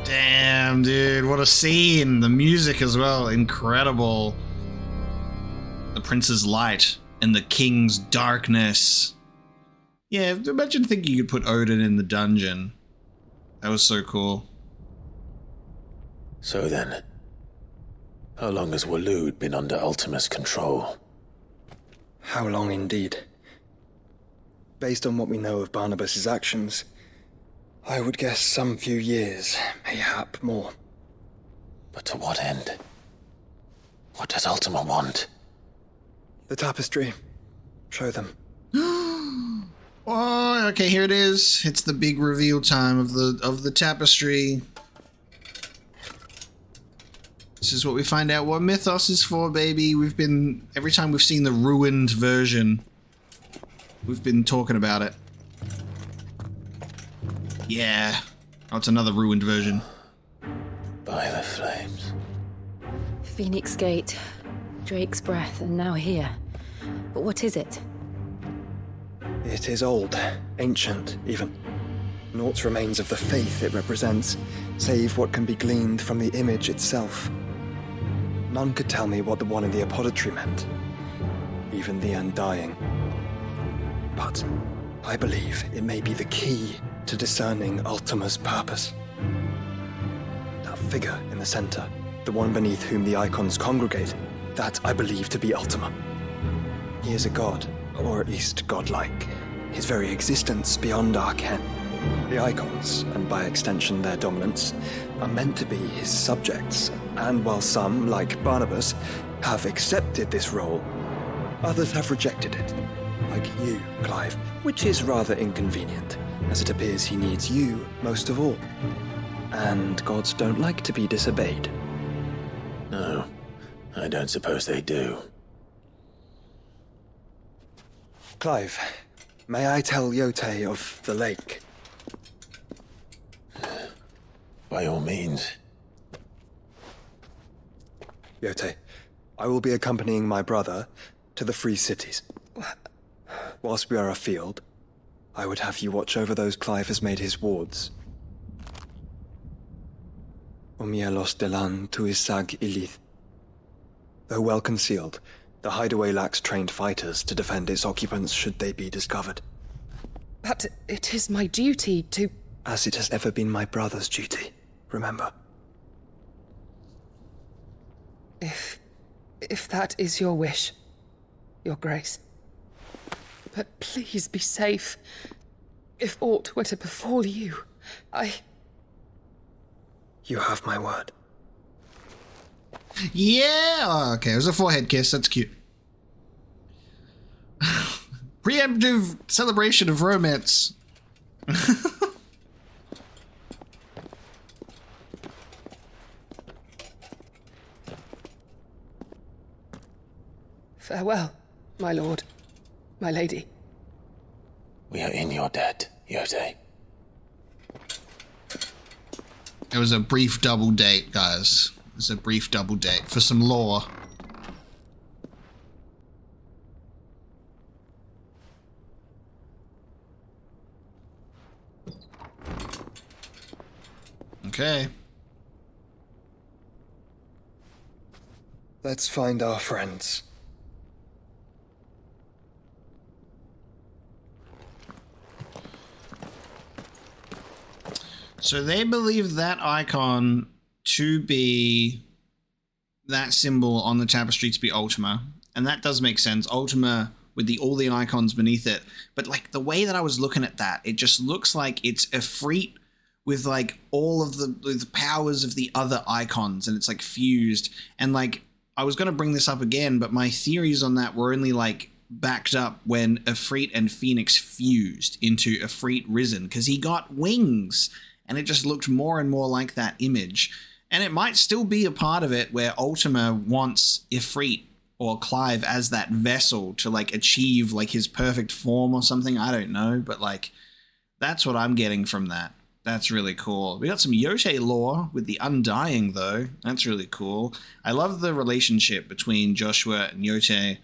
Damn, dude, what a scene. The music as well, incredible. The prince's light and the king's darkness. Yeah, imagine thinking you could put Odin in the dungeon. That was so cool. So then, how long has Waloed been under Ultima's control? How long indeed? Based on what we know of Barnabas's actions, I would guess some few years, mayhap more. But to what end? What does Ultima want? The tapestry. Show them. Oh, okay, here it is. It's the big reveal time of the tapestry. This is what we find out what Mythos is for, baby. Every time we've seen the ruined version, we've been talking about it. Yeah. Oh, it's another ruined version. By the flames. Phoenix Gate, Drake's Breath, and now here. But what is it? It is old, ancient, even. Naught remains of the faith it represents, save what can be gleaned from the image itself. None could tell me what the one in the apothecary meant, even the Undying. But I believe it may be the key to discerning Ultima's purpose. That figure in the center, the one beneath whom the icons congregate, that I believe to be Ultima. He is a god, or at least godlike, his very existence beyond our ken. The icons, and by extension their dominants, are meant to be his subjects, and while some, like Barnabas, have accepted this role, others have rejected it, like you, Clive, which is rather inconvenient, as it appears he needs you most of all. And gods don't like to be disobeyed. No, I don't suppose they do. Clive, may I tell Yotei of the lake? By all means. Yotei, I will be accompanying my brother to the Free Cities. Whilst we are afield, I would have you watch over those Clive has made his wards. Omielos delan tuisag ilith. Though well concealed, the hideaway lacks trained fighters to defend its occupants should they be discovered. But it is my duty to... As it has ever been my brother's duty, remember. If that is your wish, Your Grace. But please be safe. If aught were to befall you, You have my word. Yeah! Oh, okay, it was a forehead kiss. That's cute. Preemptive celebration of romance. Farewell, my lord, my lady. We are in your debt, Yode. It was a brief double date, guys. It was a brief double date for some lore. Okay. Let's find our friends. So they believe that icon to be that symbol on the tapestry to be Ultima, and that does make sense. Ultima with all the icons beneath it, but like the way that I was looking at that, it just looks like it's Ifrit with like all of the powers of the other icons, and it's like fused. And like I was going to bring this up again, but my theories on that were only like backed up when Ifrit and Phoenix fused into Ifrit Risen, because he got wings. And it just looked more and more like that image. And it might still be a part of it where Ultima wants Ifrit or Clive as that vessel to like achieve like his perfect form or something. I don't know. But like, that's what I'm getting from that. That's really cool. We got some Yoshe lore with the Undying though. That's really cool. I love the relationship between Joshua and Yoshe.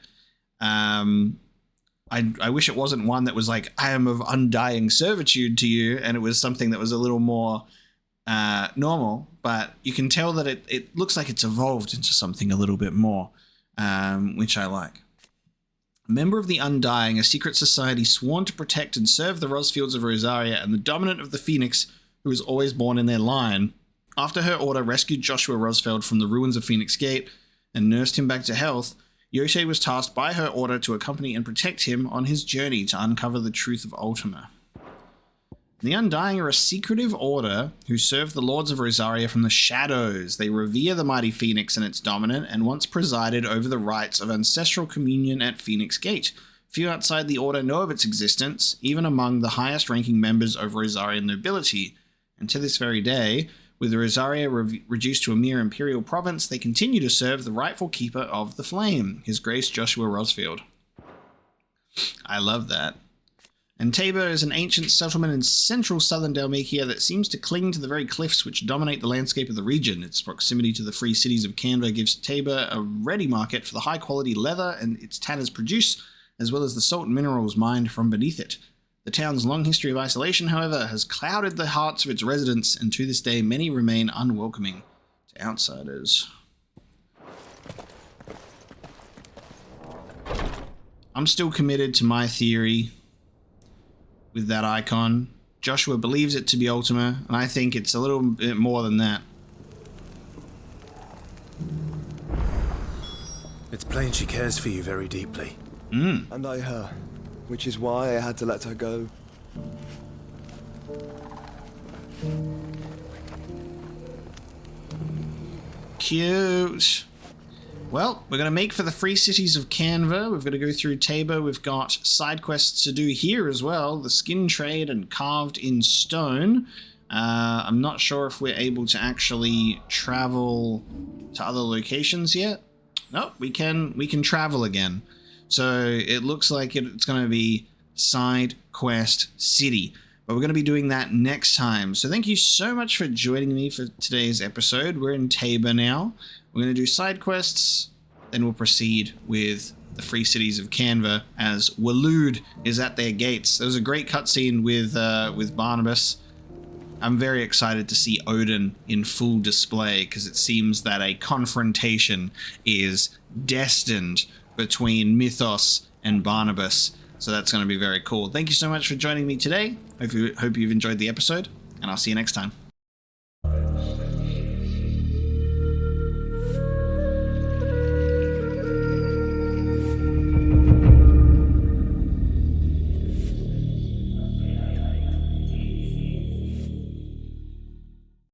I wish it wasn't one that was like, I am of undying servitude to you, and it was something that was a little more normal, but you can tell that it looks like it's evolved into something a little bit more, which I like. A member of the Undying, a secret society sworn to protect and serve the Rosfields of Rosaria, and the dominant of the Phoenix, who was always born in their line. After her order rescued Joshua Rosfeld from the ruins of Phoenix Gate and nursed him back to health, Yoshe was tasked by her order to accompany and protect him on his journey to uncover the truth of Ultima. The Undying are a secretive order who serve the Lords of Rosaria from the shadows. They revere the mighty Phoenix and its dominant, and once presided over the rites of ancestral communion at Phoenix Gate. Few outside the order know of its existence, even among the highest-ranking members of Rosarian nobility. And to this very day, with Rosaria reduced to a mere imperial province, they continue to serve the rightful keeper of the flame, His Grace Joshua Rosfield. I love that. And Tabor is an ancient settlement in central southern Dalmatia that seems to cling to the very cliffs which dominate the landscape of the region. Its proximity to the free cities of Canva gives Tabor a ready market for the high-quality leather and its tanners produce, as well as the salt and minerals mined from beneath it. The town's long history of isolation, however, has clouded the hearts of its residents, and to this day many remain unwelcoming to outsiders. I'm still committed to my theory with that icon. Joshua believes it to be Ultima, and I think it's a little bit more than that. It's plain she cares for you very deeply. And I her, which is why I had to let her go. Cute. Well, we're going to make for the free cities of Canva. We've got to go through Tabor. We've got side quests to do here as well. The skin trade and carved in stone. I'm not sure if we're able to actually travel to other locations yet. No, we can travel again. So it looks like it's going to be side quest city. But we're going to be doing that next time. So thank you so much for joining me for today's episode. We're in Tabor now. We're going to do side quests, then we'll proceed with the free cities of Canva as Waloed is at their gates. There was a great cutscene with Barnabas. I'm very excited to see Odin in full display because it seems that a confrontation is destined between Mythos and Barnabas. So that's going to be very cool. Thank you so much for joining me today. Hope you've enjoyed the episode, and I'll see you next time.